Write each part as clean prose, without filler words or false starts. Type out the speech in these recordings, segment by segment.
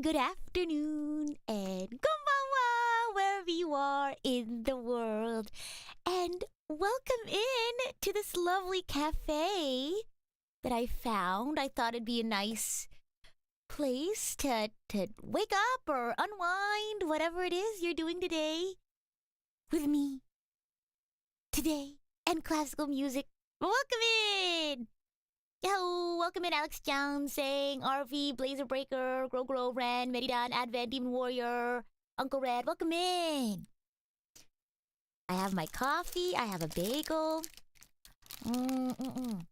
good afternoon, and konbanwa, wherever you are in the world. And welcome in to this lovely cafe that I found. I thought it'd be a nice place to wake up or unwind, whatever it is you're doing today, with me today and classical music. Welcome in! Hello, welcome in Alex Jones saying RV, Blazer Breaker, Grow, Ren, Meridan, Advent, Demon Warrior, Uncle Red, welcome in! I have my coffee, I have a bagel. And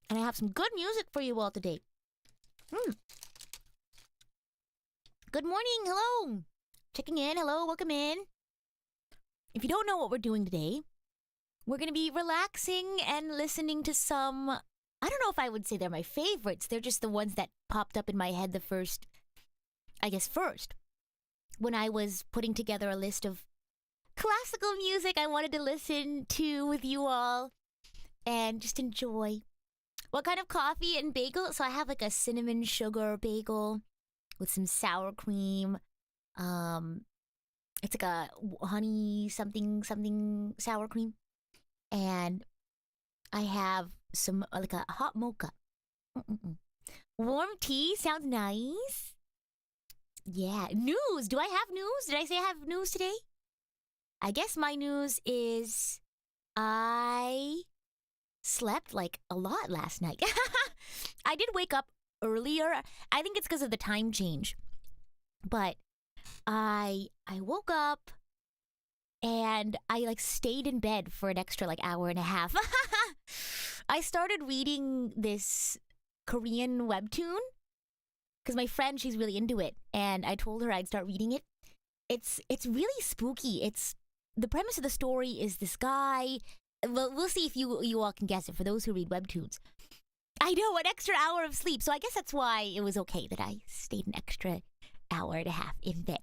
I have some good music for you all today. Good morning, hello! Checking in, hello, welcome in. If you don't know what we're doing today, we're going to be relaxing and listening to some, I don't know if I would say they're my favorites. They're just the ones that popped up in my head first, when I was putting together a list of classical music I wanted to listen to with you all and just enjoy. What kind of coffee and bagel? So I have like a cinnamon sugar bagel with some sour cream. It's like a honey something sour cream. And I have some, like a hot mocha. Warm tea sounds nice. Yeah, news. Do I have news? Did I say I have news today? I guess my news is I slept like a lot last night. I did wake up earlier. I think it's because of the time change. But I woke up and I like stayed in bed for an extra like hour and a half. I started reading this Korean webtoon because my friend, she's really into it, and I told her I'd start reading it. It's really spooky. It's the premise of the story is this guy. Well, we'll see if you all can guess it. For those who read webtoons, I know, an extra hour of sleep. So I guess that's why it was okay that I stayed an extra hour and a half in bed.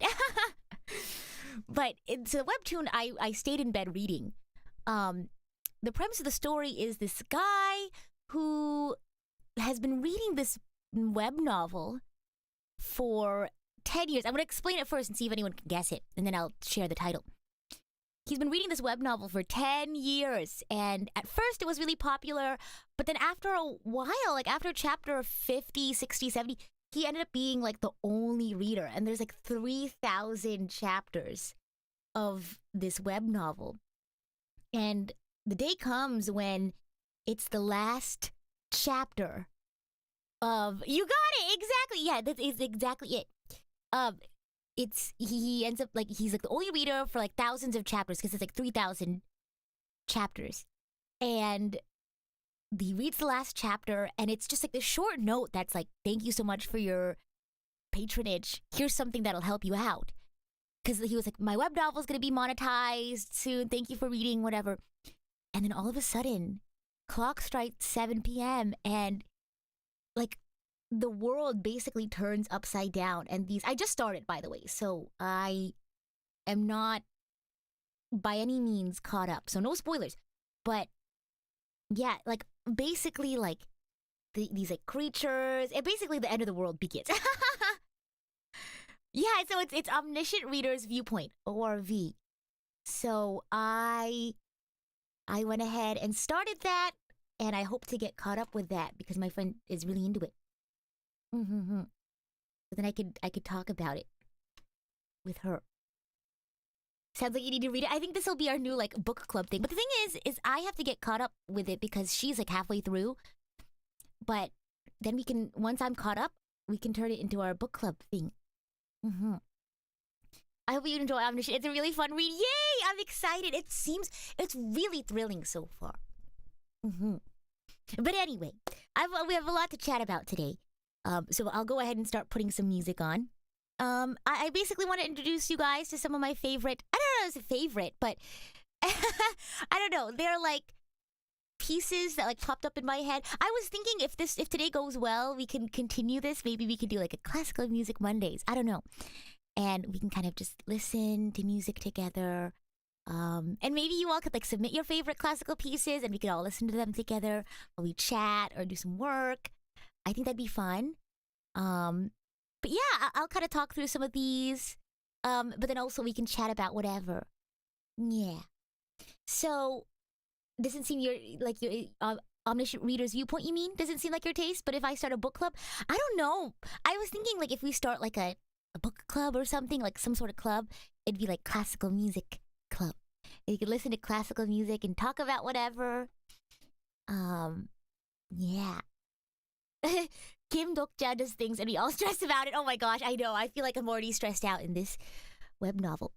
But it's a webtoon I stayed in bed reading. The premise of the story is this guy who has been reading this web novel for 10 years. I'm going to explain it first and see if anyone can guess it, and then I'll share the title. He's been reading this web novel for 10 years, and at first it was really popular, but then after a while, like after chapter 50, 60, 70, he ended up being like the only reader, and there's like 3,000 chapters of this web novel. And the day comes when it's the last chapter of, you got it, exactly, yeah, that is exactly it. He ends up like, he's like the only reader for like thousands of chapters, because it's like 3,000 chapters. And he reads the last chapter, and it's just like this short note that's like, thank you so much for your patronage. Here's something that'll help you out. Because he was like, my web novel's going to be monetized soon. Thank you for reading, whatever. And then all of a sudden, clock strikes 7 p.m. and like the world basically turns upside down. And I just started, by the way, so I am not by any means caught up. So no spoilers. But yeah, like basically like these like creatures, and basically the end of the world begins. Yeah, so it's omniscient reader's viewpoint, ORV. So I went ahead and started that, and I hope to get caught up with that because my friend is really into it. So then I could talk about it with her. Sounds like you need to read it. I think this will be our new like book club thing. But the thing is I have to get caught up with it because she's like halfway through. But then once I'm caught up, we can turn it into our book club thing. I hope you enjoy Omniscient. It's a really fun read. Yay! I'm excited. It's really thrilling so far. But anyway, we have a lot to chat about today. So I'll go ahead and start putting some music on. I basically want to introduce you guys to some of my favorite, I don't know if it's a favorite, but I don't know. They're like pieces that like popped up in my head. I was thinking if today goes well, we can continue this. Maybe we could do like a classical music Mondays. I don't know. And we can kind of just listen to music together. And maybe you all could like submit your favorite classical pieces and we could all listen to them together while we chat or do some work. I think that'd be fun. But yeah, I'll kind of talk through some of these. But then also we can chat about whatever. Yeah. So doesn't seem your omniscient reader's viewpoint. You mean doesn't seem like your taste? But if I start a book club, I don't know. I was thinking like if we start like a book club or something, like some sort of club, it'd be like classical music club. And you could listen to classical music and talk about whatever. Yeah. Kim Dokja does things and we all stress about it. Oh my gosh, I know. I feel like I'm already stressed out in this web novel.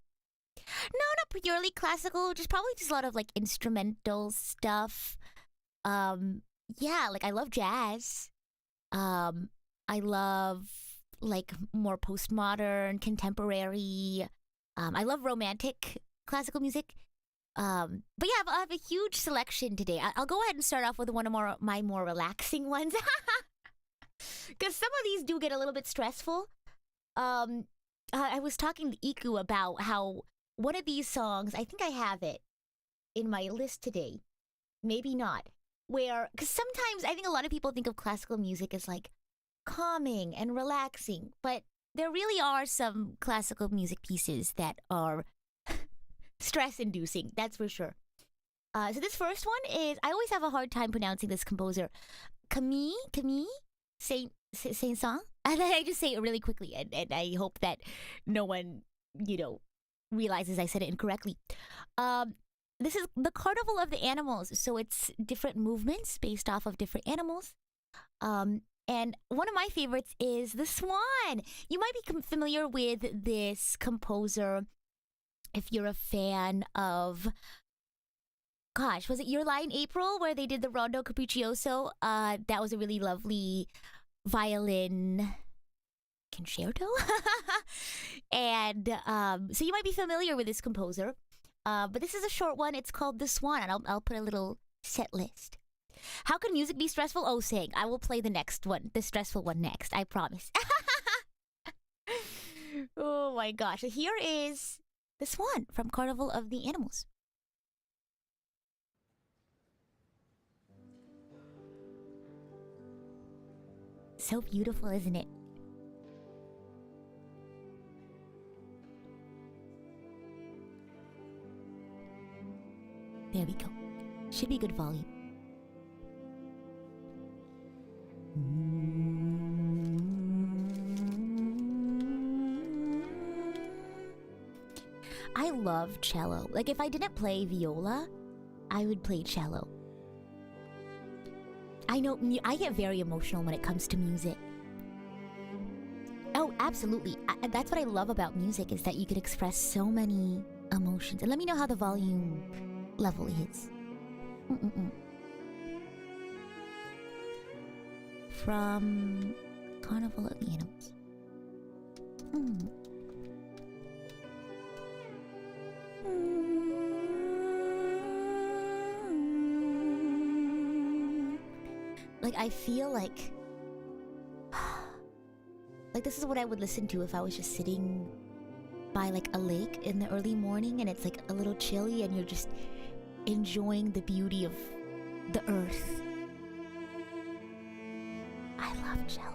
No, not purely classical, just probably just a lot of like instrumental stuff. Yeah, like I love jazz. I love like more postmodern, contemporary. I love romantic classical music. But yeah, I have a huge selection today. I'll go ahead and start off with one of my more relaxing ones. Because some of these do get a little bit stressful. I was talking to Iku about how one of these songs, I think I have it in my list today. Maybe not. Because sometimes I think a lot of people think of classical music as like calming and relaxing, but there really are some classical music pieces that are stress-inducing, that's for sure. So this first one is, I always have a hard time pronouncing this composer. Camille Saint-Saëns. And then I just say it really quickly, and I hope that no one, realizes I said it incorrectly. This is the Carnival of the Animals, so it's different movements based off of different animals. And one of my favorites is The Swan. You might be familiar with this composer if you're a fan of, gosh, was it Your Lie in April where they did the Rondo Capriccioso? That was a really lovely violin concerto. And so you might be familiar with this composer. But this is a short one. It's called The Swan, and I'll put a little set list. How can music be stressful? Oh, saying I will play the next one, the stressful one next. I promise. Oh my gosh. So here is The Swan from Carnival of the Animals. So beautiful, isn't it? There we go. Should be good volume. I love cello. Like if I didn't play viola, I would play cello. I know I get very emotional when it comes to music. Oh, absolutely. That's what I love about music, is that you can express so many emotions. And let me know how the volume level is. From Carnival of the Animals. Like I feel like this is what I would listen to if I was just sitting by like a lake in the early morning and it's like a little chilly and you're just enjoying the beauty of the earth. I love cello.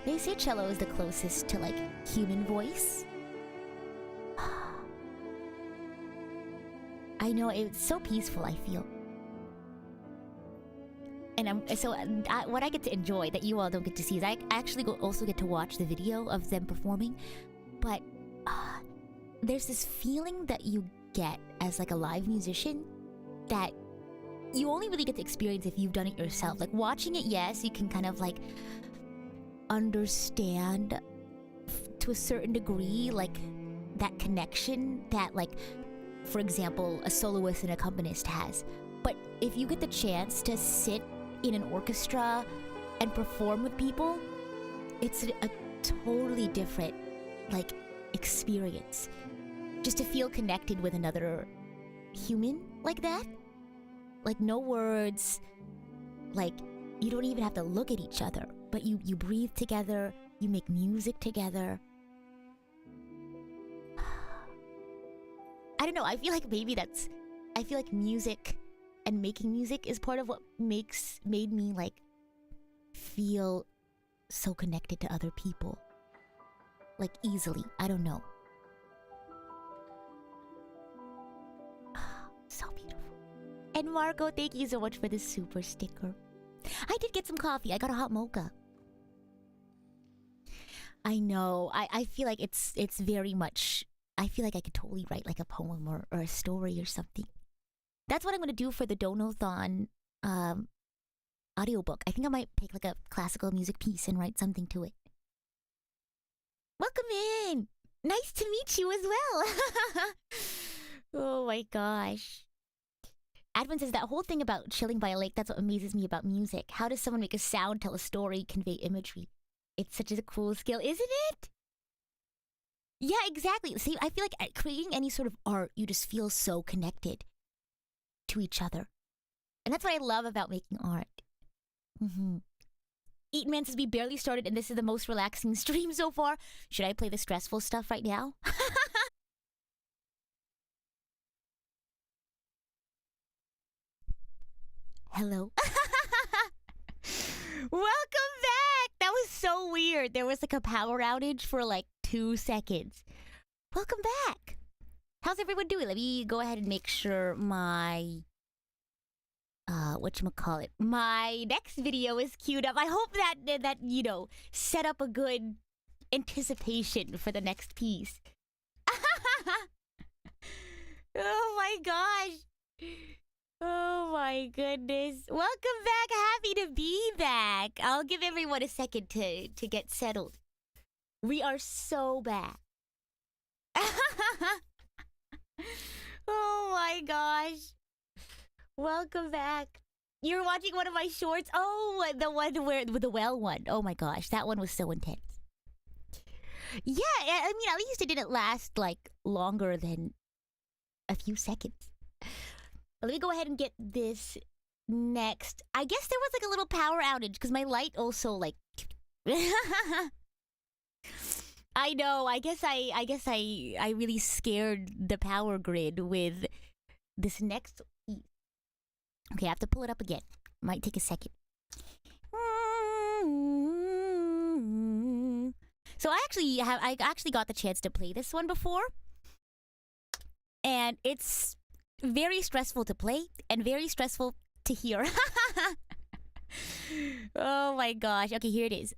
They say cello is the closest to like human voice. I know, it's so peaceful, I feel. And what I get to enjoy that you all don't get to see is I actually also get to watch the video of them performing. But there's this feeling that you get as like a live musician that you only really get to experience if you've done it yourself. Like watching it, yes, you can kind of like understand to a certain degree like that connection that like, for example, a soloist and accompanist has. But if you get the chance to sit in an orchestra and perform with people, it's a totally different like experience. Just to feel connected with another human like that. Like no words, like you don't even have to look at each other, but you breathe together, you make music together. I don't know, I feel like music and making music is part of what made me like feel so connected to other people. Like easily. I don't know. So beautiful. And Marco, thank you so much for the super sticker. I did get some coffee. I got a hot mocha. I know. I feel like it's very much... I feel like I could totally write like a poem or a story or something. That's what I'm going to do for the Donothon audiobook. I think I might pick like a classical music piece and write something to it. Welcome in! Nice to meet you as well! Oh my gosh. Advin says that whole thing about chilling by a lake, that's what amazes me about music. How does someone make a sound, tell a story, convey imagery? It's such a cool skill, isn't it? Yeah, exactly. See, I feel like creating any sort of art, you just feel so connected to each other. And that's what I love about making art. Eatman says we barely started and this is the most relaxing stream so far. Should I play the stressful stuff right now? Hello? Welcome back! That was so weird. There was like a power outage for like 2 seconds. Welcome back! How's everyone doing? Let me go ahead and make sure my... whatchamacallit? My next video is queued up. I hope that you know, set up a good anticipation for the next piece. Oh my gosh! Oh my goodness. Welcome back. Happy to be back. I'll give everyone a second to get settled. We are so back. Oh my gosh. Welcome back. You're watching one of my shorts? Oh, the one where the well one. Oh my gosh, that one was so intense. Yeah, I mean, at least it didn't last like longer than a few seconds. Let me go ahead and get this next. I guess there was like a little power outage because my light also like... I know. I guess I really scared the power grid with this next piece. Okay, I have to pull it up again. Might take a second. So I actually got the chance to play this one before. And it's very stressful to play and very stressful to hear. Oh my gosh. Okay, here it is.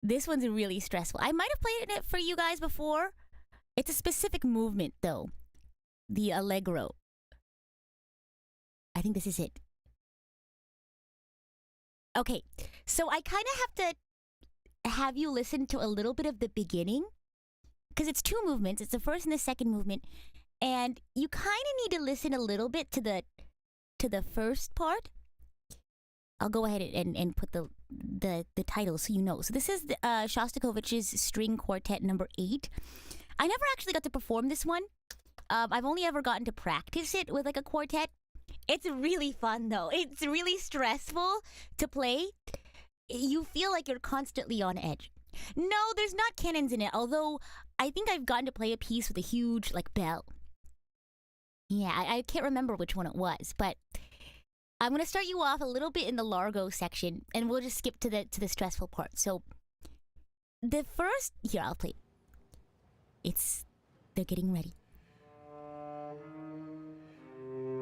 This one's really stressful. I might have played it for you guys before. It's a specific movement though. The Allegro. I think this is it. Okay, so I kind of have to have you listen to a little bit of the beginning because it's 2 movements. It's the first and the second movement. And you kind of need to listen a little bit to the first part. I'll go ahead and put the title so you know. So this is Shostakovich's String Quartet number 8. I never actually got to perform this one. I've only ever gotten to practice it with like a quartet. It's really fun though. It's really stressful to play. You feel like you're constantly on edge. No, there's not cannons in it, although I think I've gotten to play a piece with a huge like bell. Yeah, I can't remember which one it was, but I'm gonna start you off a little bit in the Largo section, and we'll just skip to the stressful part. So, the first here I'll play. They're getting ready.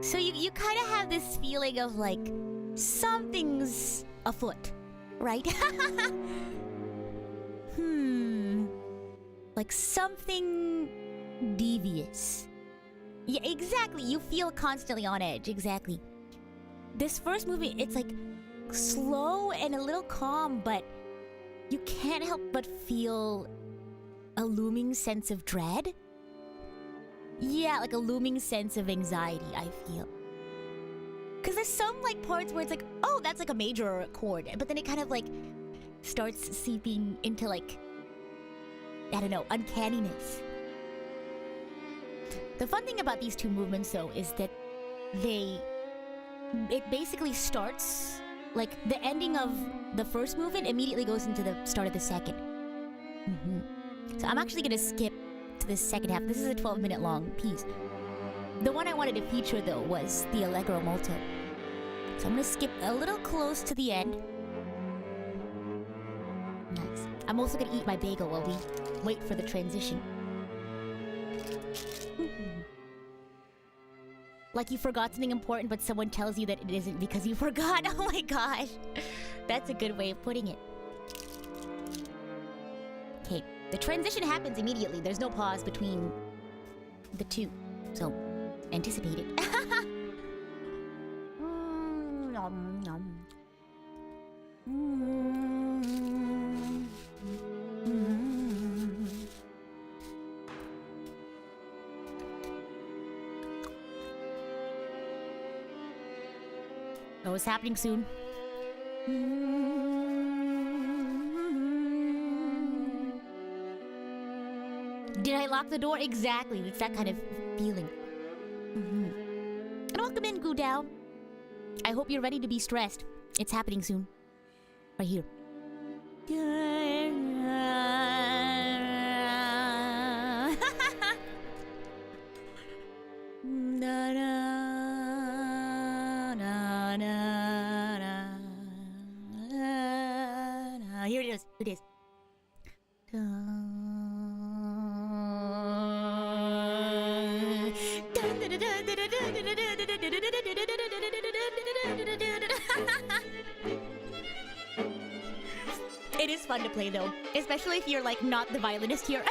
So you kind of have this feeling of like something's afoot, right? Like something devious. Yeah, exactly. You feel constantly on edge. Exactly. This first movie, it's like slow and a little calm, but you can't help but feel a looming sense of dread. Yeah, like a looming sense of anxiety, I feel. Because there's some like parts where it's like, oh, that's like a major chord, but then it kind of like starts seeping into like, I don't know, uncanniness. The fun thing about these 2 movements though is that it basically starts, like the ending of the first movement immediately goes into the start of the second. So I'm actually gonna skip to the second half. This is a 12-minute long piece. The one I wanted to feature though was the Allegro Molto. So I'm gonna skip a little close to the end. Nice. I'm also gonna eat my bagel while we wait for the transition. Like you forgot something important, but someone tells you that it isn't because you forgot. Oh my gosh. That's a good way of putting it. Okay, the transition happens immediately. There's no pause between the two. So, anticipate it. Nom, nom. Oh, it's happening soon. Did I lock the door? Exactly. It's that kind of feeling. And welcome in, Gudao. I hope you're ready to be stressed. It's happening soon. Right here. Here it is. It is. It is fun to play though, especially if you're like not the violinist here.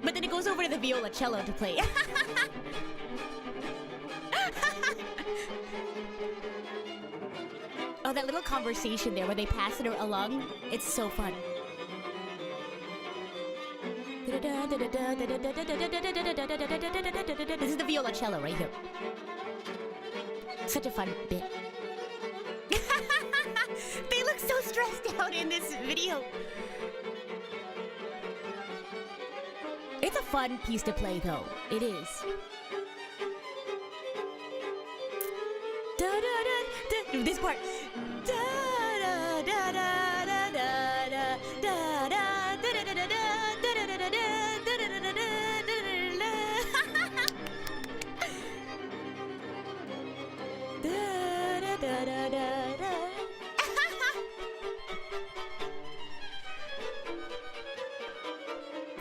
But then it goes over to the violoncello to play. Oh, that little conversation there where they pass it along. It's so fun. This is the violoncello right here. Such a fun bit. They look so stressed out in this video. It's a fun piece to play though. It is. This part.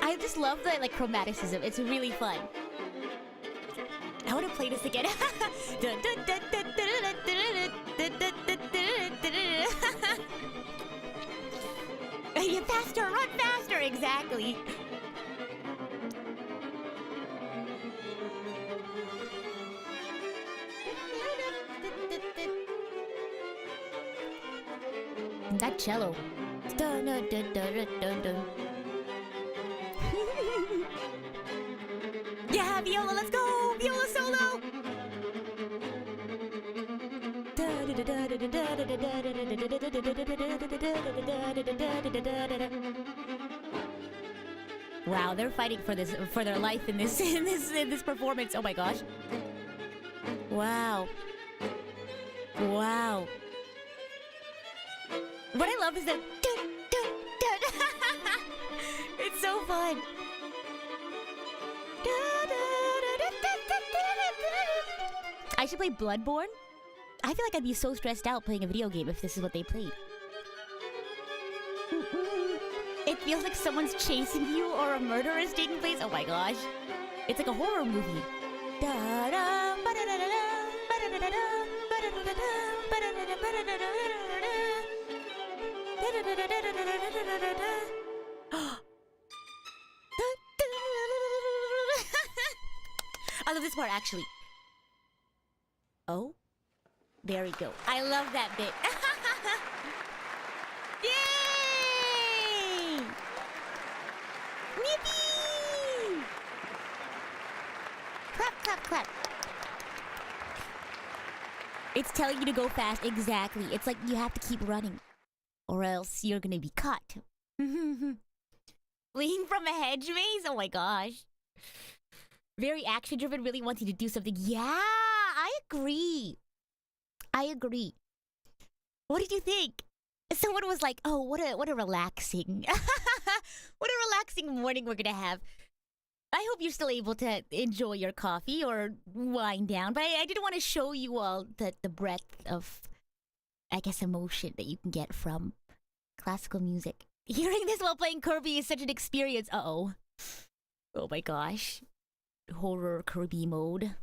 I just love the like chromaticism. It's really fun. I want to play this again. Get faster, run faster, exactly. That cello. Yeah, viola, let's go! Viola solo! Wow, they're fighting for this, for their life in this performance. Oh my gosh! Wow! Wow! What I love is that it's so fun. I should play Bloodborne. I feel like I'd be so stressed out playing a video game if this is what they played. It feels like someone's chasing you or a murder is taking place. Oh my gosh. It's like a horror movie. I love this part actually. Oh, there we go. I love that bit. Yay! Yippee! Clap, clap, clap. It's telling you to go fast. Exactly. It's like you have to keep running, or else you're gonna be caught. Fleeing from a hedge maze? Oh my gosh. Very action-driven, really wants you to do something. Yeah, I agree. I agree. What did you think? Someone was like, oh, what a relaxing... what a relaxing morning we're gonna have. I hope you're still able to enjoy your coffee or wind down. But I did want to show you all the breadth of, I guess, emotion that you can get from classical music. Hearing this while playing Kirby is such an experience. Uh-oh. Oh my gosh. Horror Kirby mode.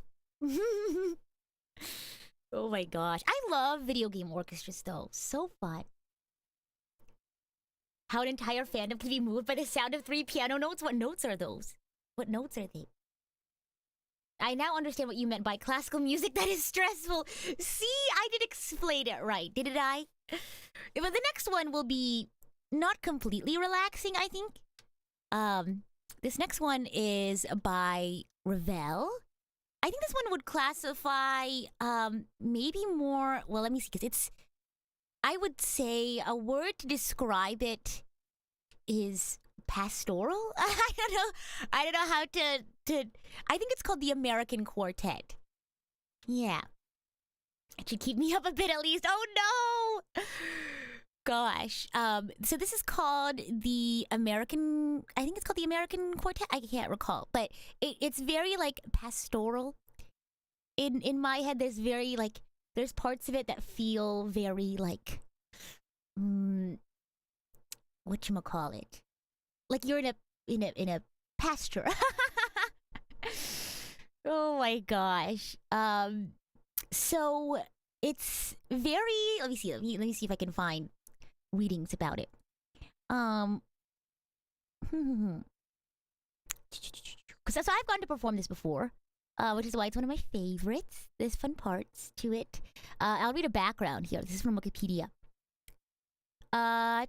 Oh my gosh. I love video game orchestras though. So fun. How an entire fandom can be moved by the sound of 3 piano notes? What notes are those? What notes are they? I now understand what you meant by classical music that is stressful. See, I did explain it right, didn't I? But the next one will be not completely relaxing, I think. This next one is by Ravel. I think this one would classify maybe more, well, let me see, because it's, I would say a word to describe it is pastoral. I don't know how to I think it's called the American Quartet. Yeah. It should keep me up a bit at least. Oh no! Gosh. So this is called the American, I think it's called the American Quartet. I can't recall, but it's very like pastoral. In my head, there's very like, there's parts of it that feel very like, whatchamacallit? Like you're in a pasture. Oh my gosh. So it's very, let me see if I can find readings about it. Because so I've gone to perform this before, which is why it's one of my favorites. There's fun parts to it. I'll read a background here. This is from Wikipedia. I'm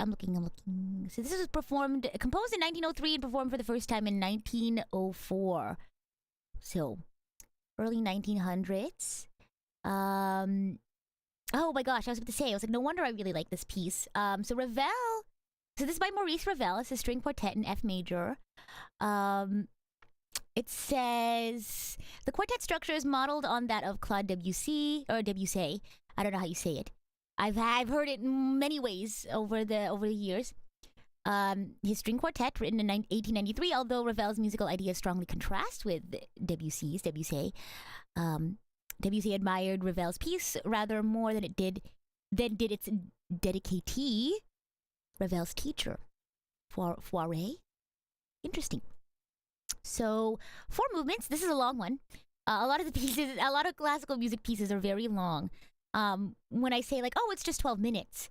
looking. So this was composed in 1903 and performed for the first time in 1904. So, early 1900s. Oh my gosh, I was about to say, I was like, no wonder I really like this piece. So Ravel, so this is by Maurice Ravel. It's a string quartet in F major. It says, the quartet structure is modeled on that of Claude Debussy, or Debussy. I don't know how you say it. I've heard it in many ways over the years. His string quartet, written in 1893, although Ravel's musical ideas strongly contrast with Debussy's. Debussy admired Ravel's piece rather more than did its dedicatee, Ravel's teacher, Foire. Interesting. So 4 movements. This is a long one. A lot of classical music pieces are very long. When I say like, oh, it's just 12 minutes,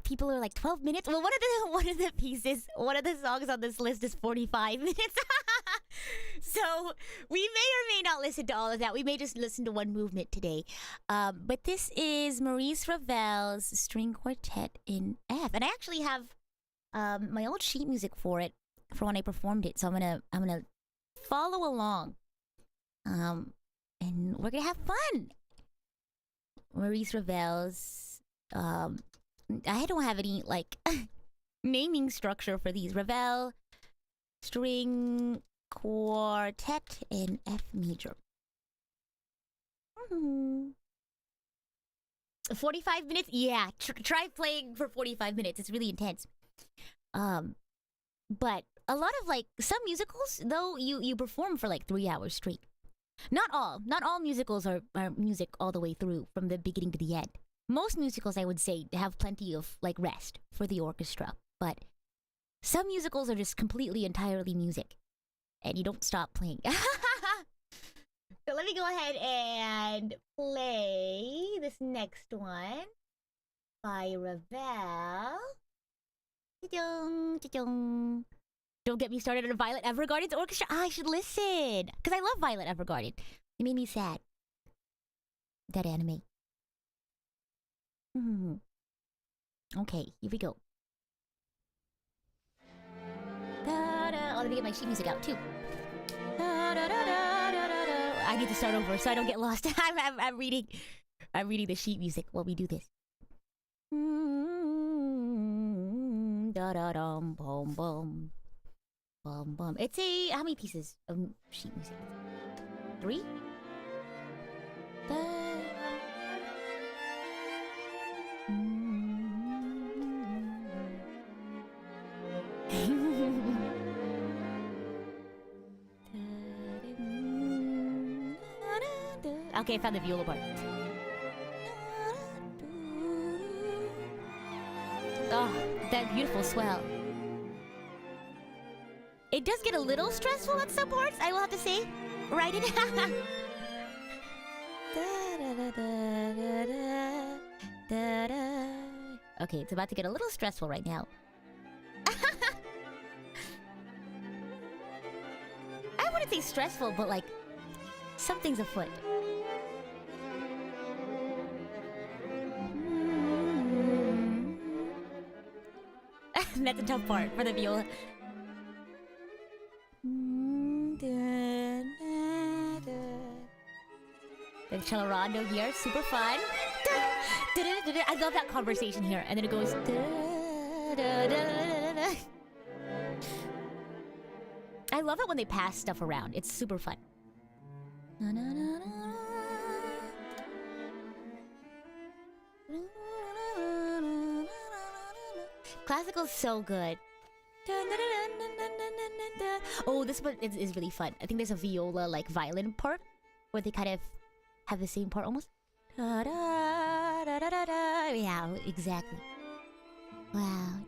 people are like, 12 minutes? Well, one of the songs on this list is 45 minutes. So we may or may not listen to all of that. We may just listen to one movement today. But this is Maurice Ravel's string quartet in F. And I actually have my old sheet music for it for when I performed it. So I'm gonna follow along. And we're gonna have fun. Maurice Ravel's I don't have any like naming structure for these. Ravel string quartet in F major. 45 minutes? Yeah, try playing for 45 minutes. It's really intense. But a lot of like some musicals though you perform for like 3 hours straight. Not all musicals are music all the way through from the beginning to the end. Most musicals, I would say, have plenty of like rest for the orchestra, but some musicals are just completely entirely music and you don't stop playing. So let me go ahead and play this next one by Ravel. Don't get me started on Violet Evergarden's orchestra. I should listen because I love Violet Evergarden. It made me sad. That anime. Okay, here we go. Oh, let me get my sheet music out too. I need to start over so I don't get lost. I'm reading the sheet music while we do this. Bum bum. Bum bum. It's how many pieces of sheet music? 3? Okay, I found the viola part. Oh, that beautiful swell. It does get a little stressful at some parts, I will have to say. Right? Okay, it's about to get a little stressful right now. I wouldn't say stressful, but like, something's afoot. That's a tough part for the viola. The cello rondo here, super fun. I love that conversation here, and then it goes. I love it when they pass stuff around. It's super fun. Classical's so good. Oh, this one is really fun. I think there's a viola, like violin part, where they kind of have the same part almost. Yeah, exactly. Wow.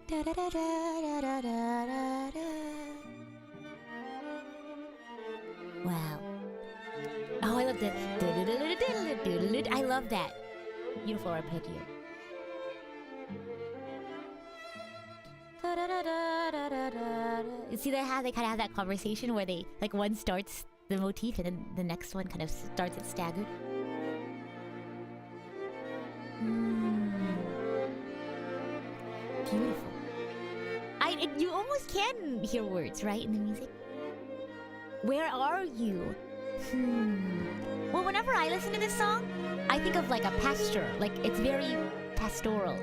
Wow. Oh, I love that. I love that. Beautiful arpeggio. You see how they kind of have that conversation where they, like, one starts the motif and then the next one kind of starts it staggered. Beautiful. You almost can hear words, right, in the music? Where are you? Well, whenever I listen to this song, I think of like a pasture. Like, it's very pastoral.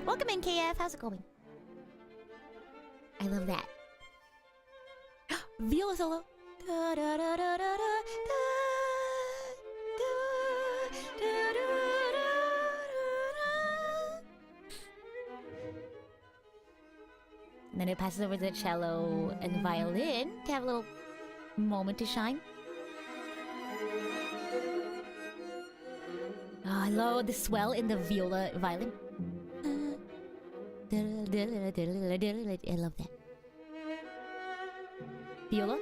Welcome in, KF. How's it going? I love that. Viola solo. And then it passes over to the cello and the violin to have a little moment to shine. Oh, I love the swell in the viola violin. I love that. Viola.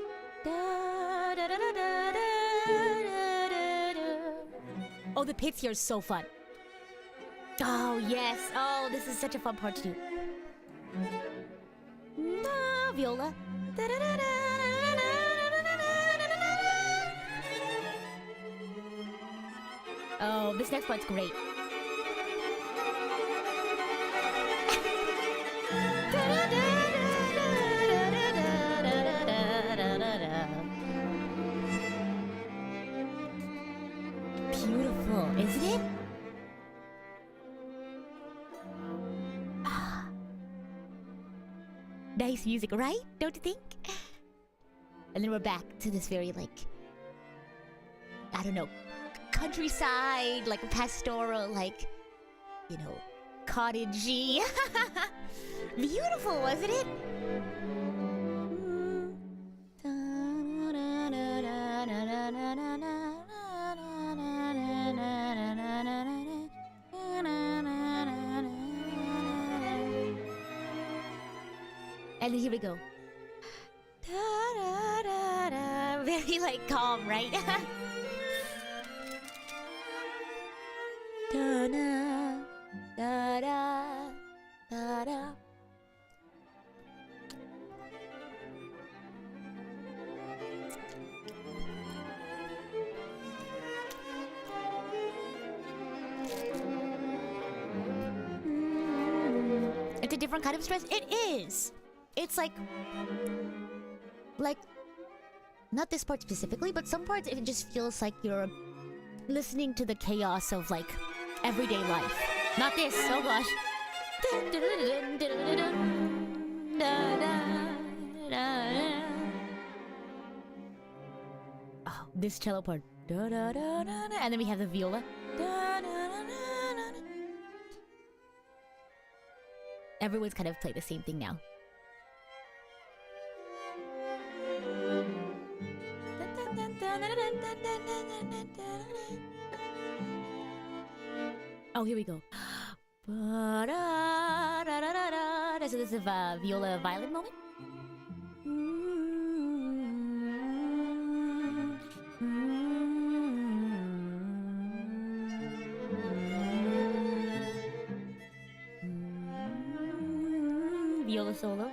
Oh, the pits here is so fun. Oh, yes. Oh, this is such a fun part to do. Viola. Oh, this next part's great. Beautiful, isn't it? Nice music, right? Don't you think? And then we're back to this very, like, I don't know, countryside, like pastoral, like, you know, cottagey. Beautiful, wasn't it? And here we go. Very, like, calm, right? It's a different kind of stress. It is. It's like, not this part specifically, but some parts it just feels like you're listening to the chaos of, like, everyday life. Not this, oh gosh. Oh, this cello part. And then we have the viola. Everyone's kind of played the same thing now. Oh, here we go. So this is a viola violin moment. Viola solo.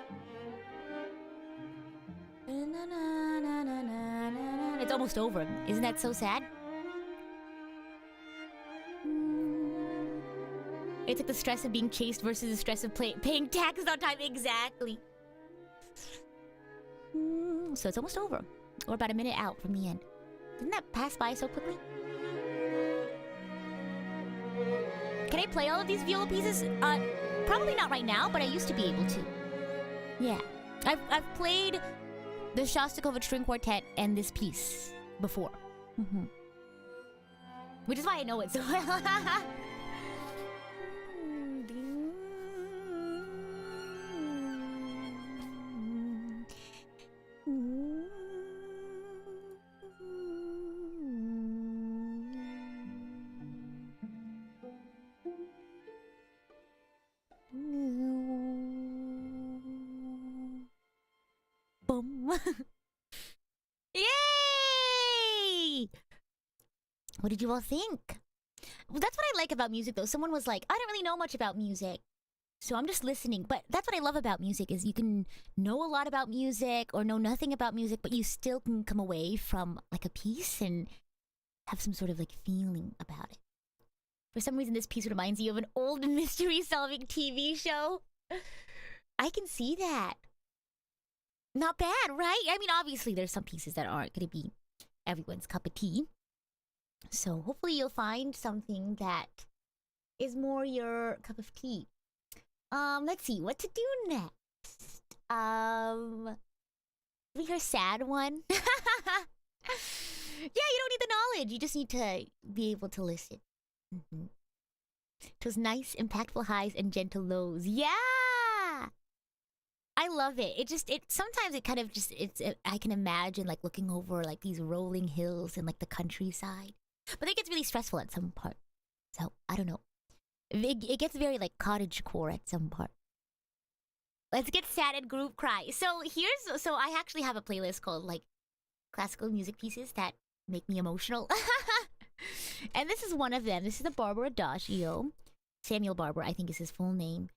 It's almost over. Isn't that so sad? It's like the stress of being chased versus the stress of paying taxes on time. Exactly. So it's almost over. We're about a minute out from the end. Didn't that pass by so quickly? Can I play all of these viola pieces? Probably not right now, but I used to be able to. Yeah. I've played the Shostakovich String Quartet and this piece before. Which is why I know it so well. Boom. Yay! What did you all think? Well, that's what I like about music, though. Someone was like, I don't really know much about music, so I'm just listening. But that's what I love about music, is you can know a lot about music or know nothing about music, but you still can come away from like a piece and have some sort of like feeling about it. For some reason, this piece reminds you of an old mystery-solving TV show. I can see that. Not bad, right? I mean, obviously, there's some pieces that aren't going to be everyone's cup of tea. So hopefully you'll find something that is more your cup of tea. Let's see what to do next. We hear a sad one. Yeah, you don't need the knowledge. You just need to be able to listen. Those nice, impactful highs and gentle lows. Yeah! I love it. Sometimes it kind of just, I can imagine like looking over like these rolling hills and like the countryside. But it gets really stressful at some part. So, I don't know. It gets very like cottagecore at some part. Let's get sad and group cry. So I actually have a playlist called like classical music pieces that make me emotional. And this is one of them. This is the Barber Adagio. Samuel Barber, I think is his full name.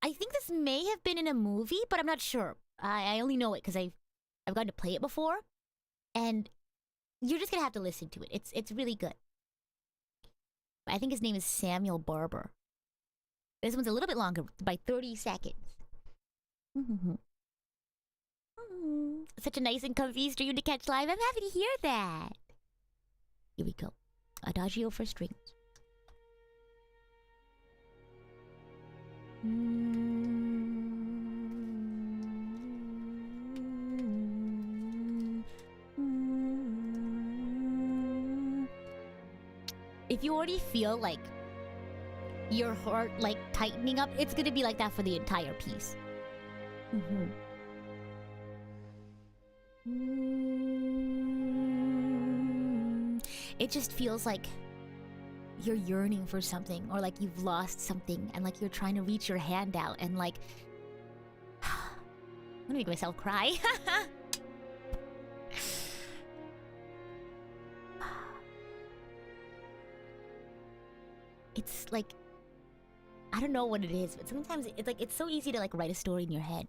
I think this may have been in a movie, but I'm not sure. I only know it because I've gotten to play it before, and you're just gonna have to listen to it. It's really good. I think his name is Samuel Barber. This one's a little bit longer, by 30 seconds. Such a nice and comfy stream to catch live. I'm happy to hear that. Here we go. Adagio for strings. If you already feel like your heart like tightening up, it's gonna be like that for the entire piece. It just feels like you're yearning for something, or like you've lost something, and like you're trying to reach your hand out, and like I'm gonna make myself cry. It's like, I don't know what it is, but sometimes it's like it's so easy to like write a story in your head.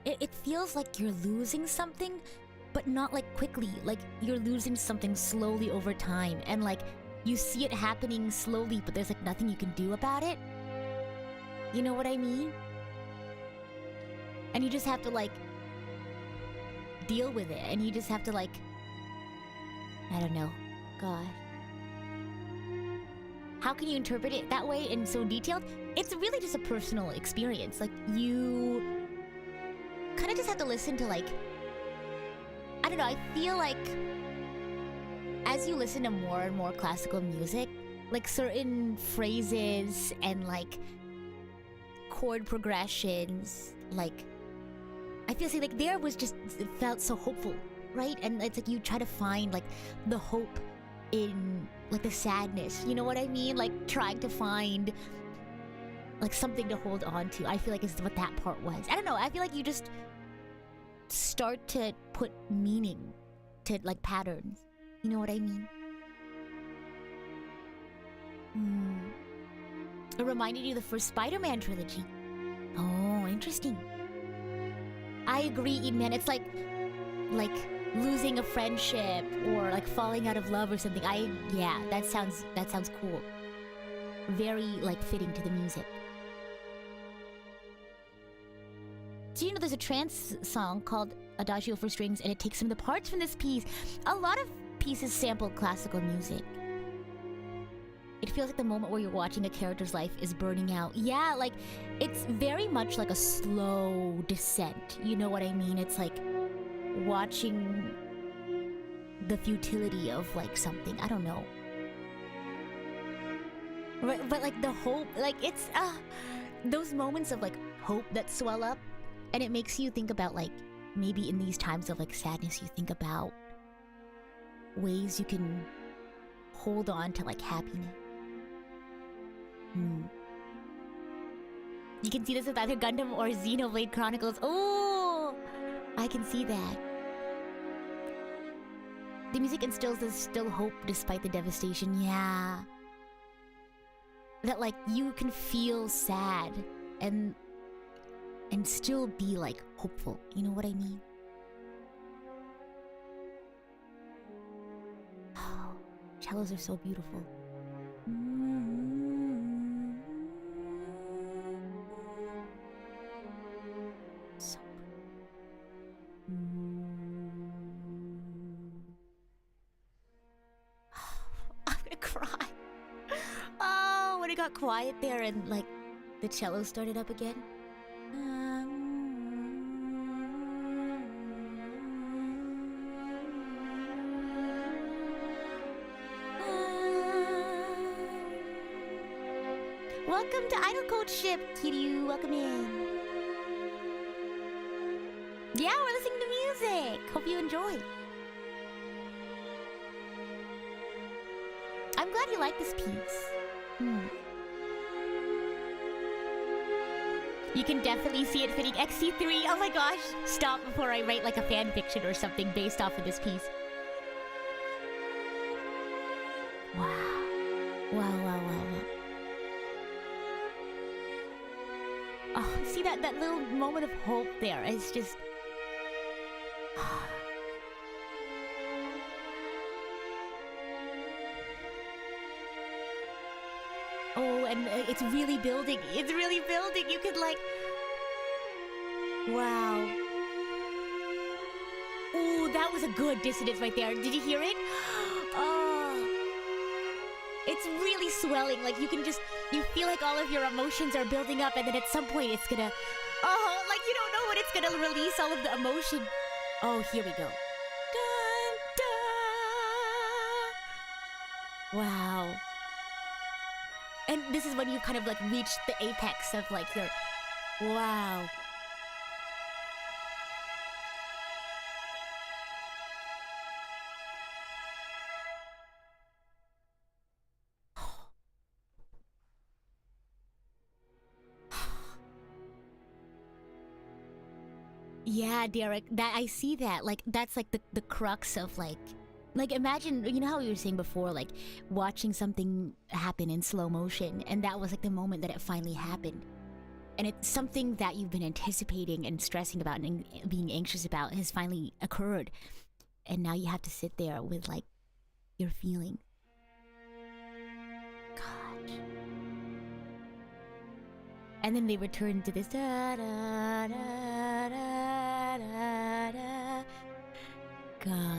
It feels like you're losing something, but not like quickly. Like you're losing something slowly over time, and like you see it happening slowly, but there's like nothing you can do about it. You know what I mean? And you just have to like deal with it, and you just have to like, I don't know, God. How can you interpret it that way and so detailed? It's really just a personal experience. Like you kind of just have to listen to like, I don't know, I feel like as you listen to more and more classical music, like certain phrases and like chord progressions like I feel like there was just, it felt so hopeful, right? And it's like you try to find like the hope in like the sadness, you know what I mean? Like trying to find like something to hold on to. I feel like is what that part was. I don't know, I feel like you just start to put meaning to like patterns, you know what I mean? It reminded you of the first Spider-Man trilogy. Oh, interesting. I agree, man. It's like losing a friendship or like falling out of love or something. Yeah, that sounds cool. Very like fitting to the music. Do you know there's a trance song called Adagio for Strings, and it takes some of the parts from this piece. A lot of pieces sample classical music. It feels like the moment where you're watching a character's life is burning out. Yeah, like, it's very much like a slow descent. You know what I mean? It's like watching the futility of, like, something. I don't know. But like, the hope, like, it's, those moments of, like, hope that swell up. And it makes you think about, like, maybe in these times of, like, sadness, you think about ways you can hold on to, like, happiness. You can see this with either Gundam or Xenoblade Chronicles. Oh, I can see that. The music instills this still hope despite the devastation. Yeah. That like you can feel sad and still be like hopeful. You know what I mean? Oh, cellos are so beautiful. So I'm gonna cry. Oh, when it got quiet there and like the cello started up again. Welcome to Idol Coach Ship, Kiryu. Welcome in. Yeah, we're listening to music. Hope you enjoy. I'm glad you like this piece. You can definitely see it fitting XC3. Oh my gosh. Stop before I write like a fan fiction or something based off of this piece. Wow. Wow. Oh, see that little moment of hope there. It's just... Oh, and it's really building. It's really building. You could like... Wow. Ooh, that was a good dissonance right there. Did you hear it? Oh. It's really swelling. Like you can just... You feel like all of your emotions are building up and then at some point it's gonna... Oh, like you don't know when it's gonna release all of the emotion. Oh, here we go. Dun, dun. Wow. And this is when you've kind of like reached the apex of like your... Wow. Yeah, Derek, that I see that. Like that's like the crux of like imagine, you know how you were saying before, like watching something happen in slow motion, and that was like the moment that it finally happened. And it's something that you've been anticipating and stressing about and being anxious about has finally occurred. And now you have to sit there with like your feeling. God. And then they return to this da da da da da da. God.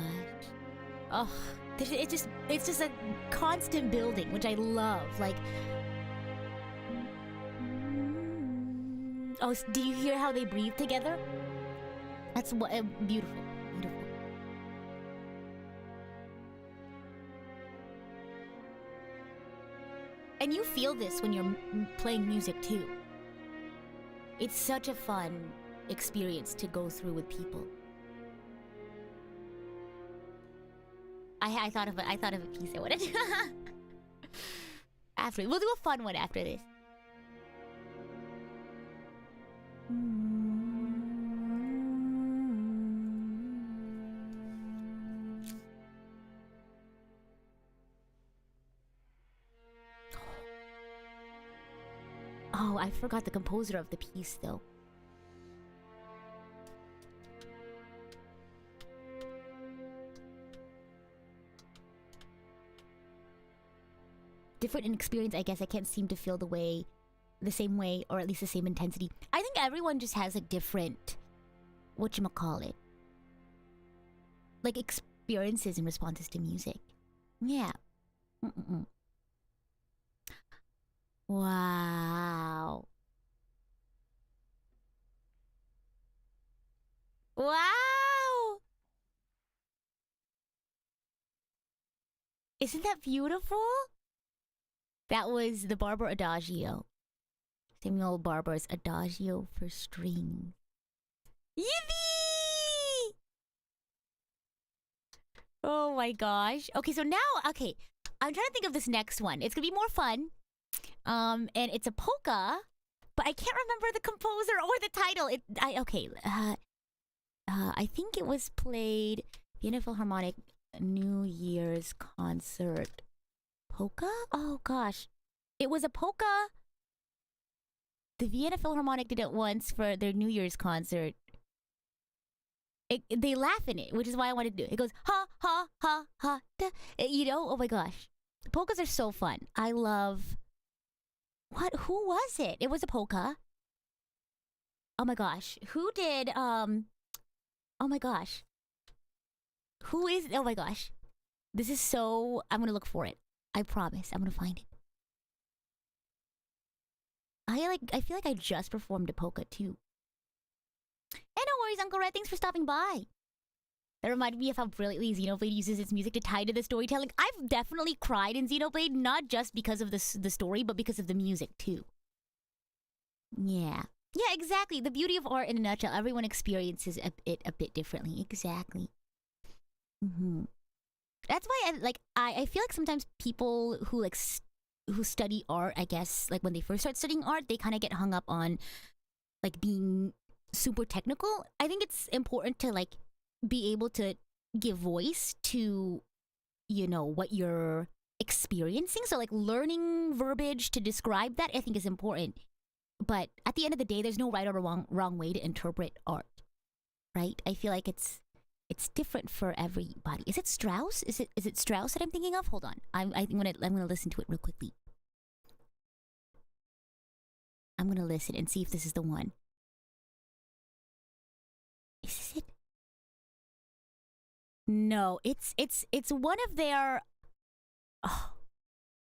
Oh, it's just a constant building, which I love. Like, oh, do you hear how they breathe together? That's what beautiful, beautiful. And you feel this when you're playing music too. It's such a fun experience to go through with people. I thought of a piece I wanted to after. We'll do a fun one after this. Oh, I forgot the composer of the piece though. Different in experience, I guess. I can't seem to feel the same way, or at least the same intensity. I think everyone just has like different, whatchamacallit, like experiences and responses to music. Yeah. Wow. Wow! Isn't that beautiful? That was the Barber Adagio. Samuel Barber's Adagio for Strings. Yippee! Oh my gosh. Okay, so now, I'm trying to think of this next one. It's gonna be more fun. And it's a polka, but I can't remember the composer or the title. I think it was played Vienna Philharmonic New Year's concert. Polka? Oh gosh. It was a polka. The Vienna Philharmonic did it once for their New Year's concert. They laugh in it, which is why I wanted to do it. It goes, ha, ha, ha, ha, da. Oh my gosh. Polkas are so fun. I love... Who was it? It was a polka. Oh my gosh. Who did, oh my gosh. Who is... Oh my gosh. This is so... I'm gonna look for it. I promise. I'm gonna find it. I feel like I just performed a polka too. And no worries, Uncle Red. Thanks for stopping by. That reminded me of how brilliantly Xenoblade uses its music to tie to the storytelling. I've definitely cried in Xenoblade, not just because of the story, but because of the music too. Yeah. Yeah, exactly. The beauty of art in a nutshell. Everyone experiences it a bit differently. Exactly. That's why I feel like sometimes people who who study art, I guess, like when they first start studying art, they kind of get hung up on like being super technical. I think it's important to like be able to give voice to, what you're experiencing. So like learning verbiage to describe that, I think is important. But at the end of the day, there's no right or wrong way to interpret art, right? I feel like it's different for everybody. Is it Strauss? Is it Strauss that I'm thinking of? Hold on. I'm gonna listen to it real quickly. I'm gonna listen and see if this is the one. Is this it? No, it's one of their... Oh,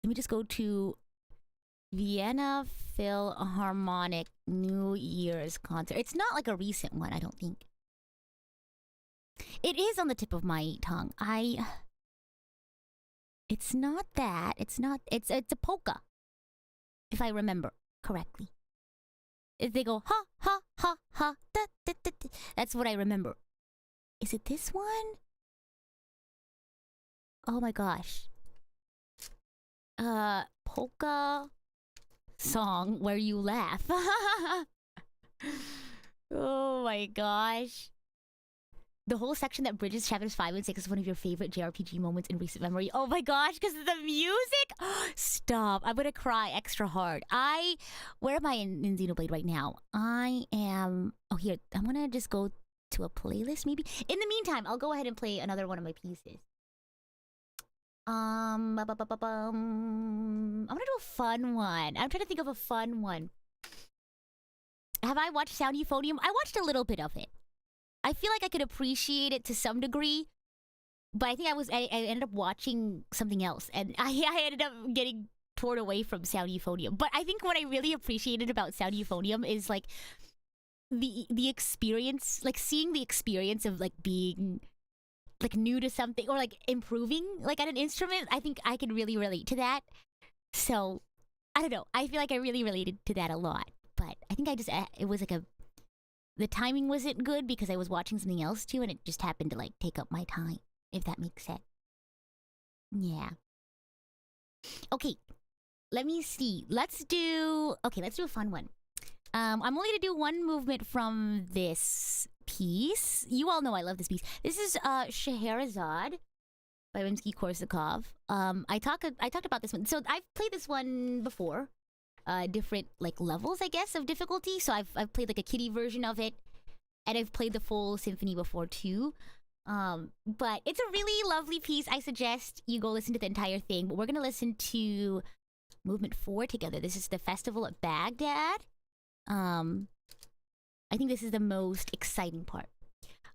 let me just go to Vienna Philharmonic New Year's concert. It's not like a recent one, I don't think. It is on the tip of my tongue. It's not that. It's a polka, if I remember correctly. They go ha ha ha ha da, da, da, da. That's what I remember. Is it this one? Oh my gosh. Polka song where you laugh. Oh my gosh. The whole section that bridges chapters 5 and 6 is one of your favorite JRPG moments in recent memory. Oh my gosh, because of the music? Stop. I'm going to cry extra hard. Where am I in Xenoblade right now? I am... Oh, here. I'm going to just go to a playlist, maybe. In the meantime, I'll go ahead and play another one of my pieces. I'm going to do a fun one. I'm trying to think of a fun one. Have I watched Sound Euphonium? I watched a little bit of it. I feel like I could appreciate it to some degree, but I think I ended up watching something else, and I ended up getting torn away from Sound Euphonium. But I think what I really appreciated about Sound Euphonium is like the experience, like seeing the experience of like being like new to something or like improving like at an instrument. I think I could really relate to that. So I don't know. I feel like I really related to that a lot. But I think it was like the timing wasn't good because I was watching something else too, and it just happened to like take up my time, if that makes sense. Yeah. Okay, let me see. Let's do a fun one. I'm only gonna do one movement from this piece. You all know I love this piece. This is Scheherazade by Rimsky-Korsakov. I talked about this one. So I've played this one before. Different like levels, I guess, of difficulty. So I've played like a kiddie version of it, and I've played the full symphony before too. But it's a really lovely piece. I suggest you go listen to the entire thing. But we're gonna listen to movement 4 together. This is the Festival at Baghdad. I think this is the most exciting part.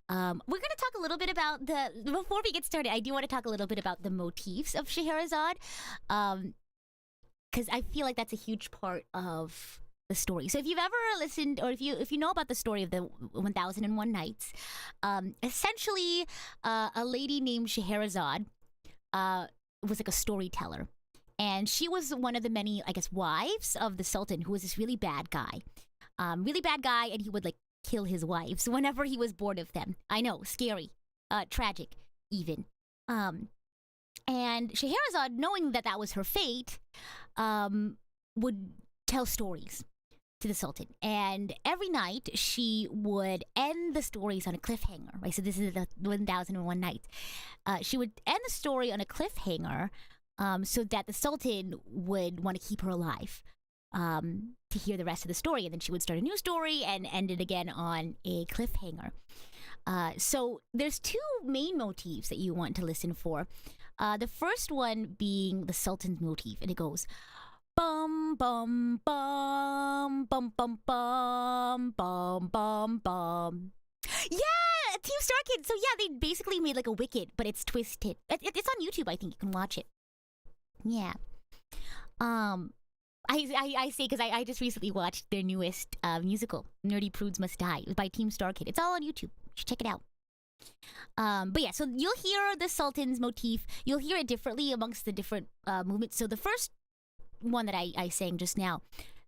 We're gonna talk a little bit about before we get started. I do want to talk a little bit about the motifs of Scheherazade, because I feel like that's a huge part of the story. So if you've ever listened, or if you know about the story of the 1001 Nights, essentially, a lady named Scheherazade was like a storyteller, and she was one of the many, I guess, wives of the Sultan, who was this really bad guy, and he would like kill his wives whenever he was bored of them. I know, scary, tragic, even. And Scheherazade, knowing that was her fate, would tell stories to the Sultan. And every night she would end the stories on a cliffhanger, right? So this is the 1001 Nights. She would end the story on a cliffhanger, so that the Sultan would want to keep her alive, to hear the rest of the story. And then she would start a new story and end it again on a cliffhanger. So there's two main motifs that you want to listen for. The first one being the Sultan's motif, and it goes bum bum bum bum bum bum bum bum bum. Yeah, Team Star Kid. So yeah, they basically made like a Wicked, but it's twisted. It's on YouTube. I think you can watch it. Yeah. I say because I just recently watched their newest musical, Nerdy Prudes Must Die. It was by Team Star Kid. It's all on YouTube. You should check it out. But yeah, so you'll hear the Sultan's motif. You'll hear it differently amongst the different movements. So the first one that I sang just now,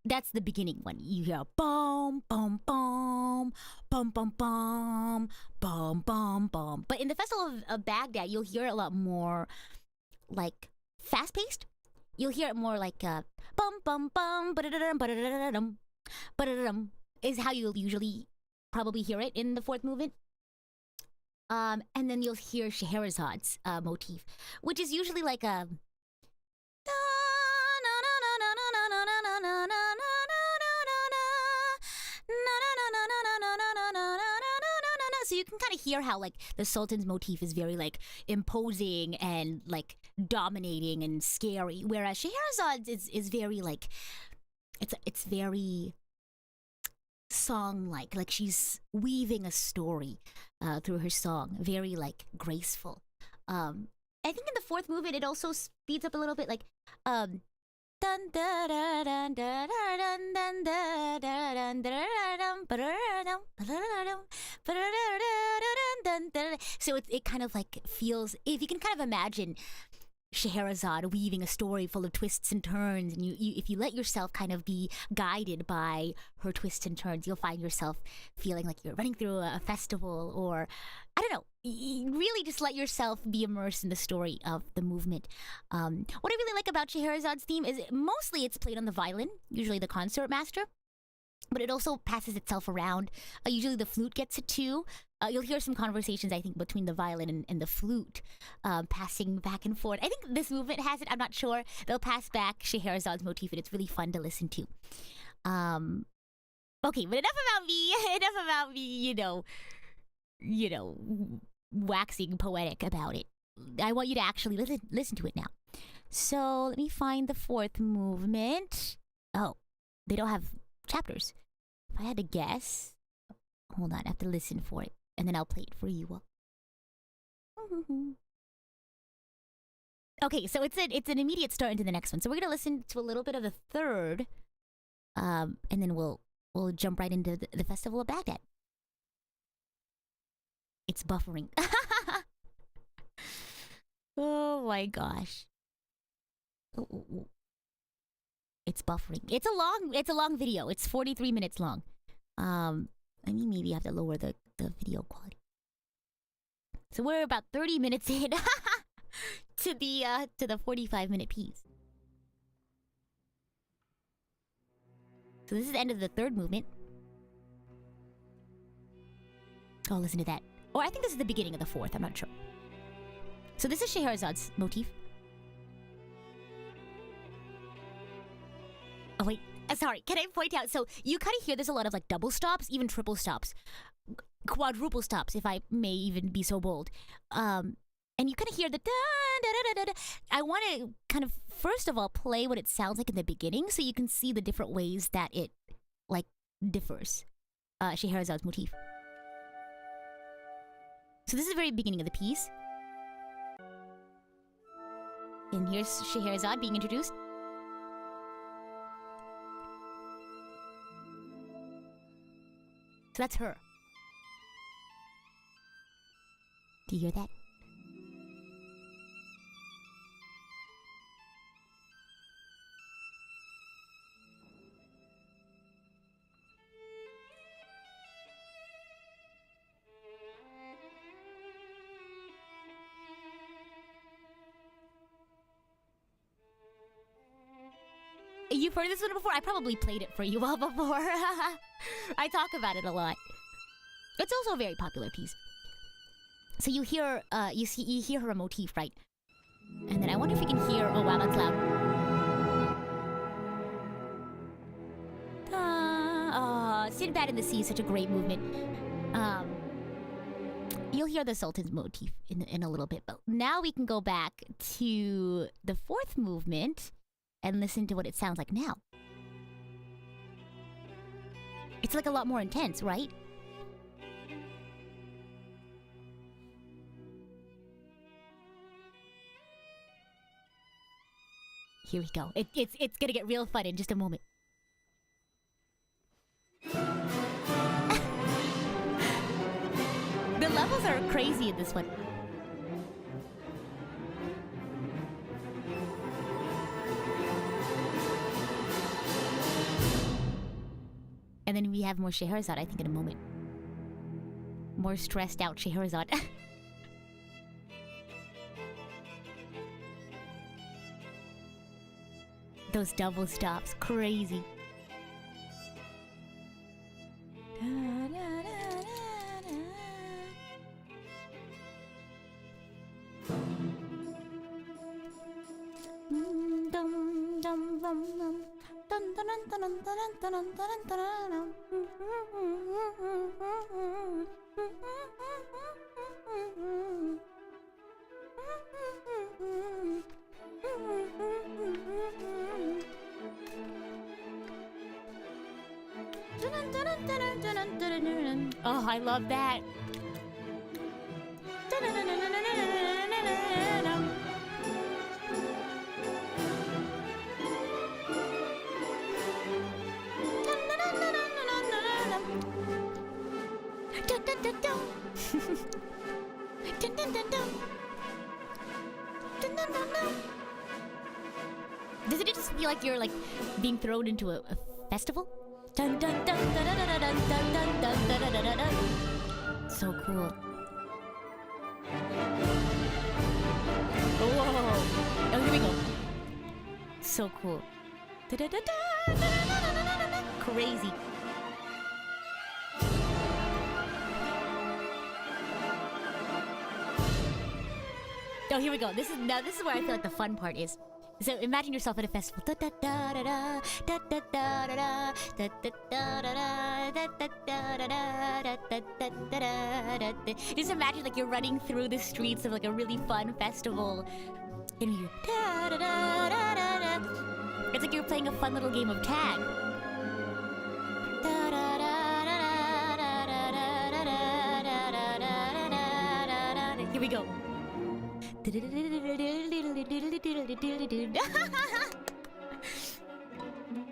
that's the beginning one. You hear bum bum bum bum bum bum bum bum bum. But in the Festival of Baghdad, you'll hear it a lot more like fast paced. You'll hear it more like bum bum bum ba-da-da-dum ba-da-da-da-dum ba-da-da-dum is how you'll usually probably hear it in the fourth movement. And then you'll hear Scheherazade's motif, which is usually like a so you can kind of hear how like the Sultan's motif is very like imposing and like dominating and scary, whereas Scheherazade's is very like it's very song-like she's weaving a story through her song, very like graceful. I think in the fourth movement it also speeds up a little bit, like dun dun dun dun dun dun dun dun dun dun dun. So it kind of like feels, if you can kind of imagine Scheherazade weaving a story full of twists and turns, and you if you let yourself kind of be guided by her twists and turns, you'll find yourself feeling like you're running through a festival, or I don't know, really just let yourself be immersed in the story of the movement. What I really like about Scheherazade's theme is mostly it's played on the violin, usually the concert master, but it also passes itself around. Usually the flute gets it too. You'll hear some conversations, I think, between the violin and the flute, passing back and forth. I think this movement has it. I'm not sure. They'll pass back Scheherazade's motif, and it's really fun to listen to. Okay, but enough about me. Enough about me, you know, waxing poetic about it. I want you to actually listen to it now. So let me find the fourth movement. Oh, they don't have chapters. If I had to guess, hold on, I have to listen for it, and then I'll play it for you all. Okay, so it's an immediate start into the next one. So we're gonna listen to a little bit of the third, and then we'll jump right into the Festival of Baghdad. It's buffering. Oh my gosh. Ooh. It's buffering. It's a long video. It's 43 minutes long. I mean, maybe I have to lower the video quality. So we're about 30 minutes in to the 45-minute piece. So this is the end of the third movement. Oh, listen to that. Or I think this is the beginning of the fourth. I'm not sure. So this is Scheherazade's motif. Oh wait, sorry. Can I point out? So you kind of hear there's a lot of like double stops, even triple stops, quadruple stops, if I may even be so bold. And you kind of hear the da da da da da. I want to kind of first of all play what it sounds like in the beginning, so you can see the different ways that it like differs. Scheherazade's motif. So this is the very beginning of the piece. And here's Scheherazade being introduced. So that's her. Do you hear that? You've heard this one before? I probably played it for you all before. I talk about it a lot. It's also a very popular piece. So you hear, you hear her motif, right? And then I wonder if you can hear. Oh wow, that's loud. Sinbad in the Sea is such a great movement. You'll hear the Sultan's motif in a little bit, but now we can go back to the fourth movement and listen to what it sounds like now. It's like a lot more intense, right? Here we go. It's gonna get real fun in just a moment. The levels are crazy in this one. And then we have more Scheherazade, I think, in a moment. More stressed out Scheherazade. Those double stops, crazy. Oh, I love that. Doesn't it just feel like you're like being thrown into a festival? Dun, dun, dun, dun, dun, dun, dun, dun, dun, dun, dun, dun, dun. So cool. Whoa. Oh, here we go. So cool. Crazy. Oh, here we go. This is where I feel like the fun part is. So imagine yourself at a festival. Just imagine like you're running through the streets of like a really fun festival. And you it's like you're playing a fun little game of tag. Here we go.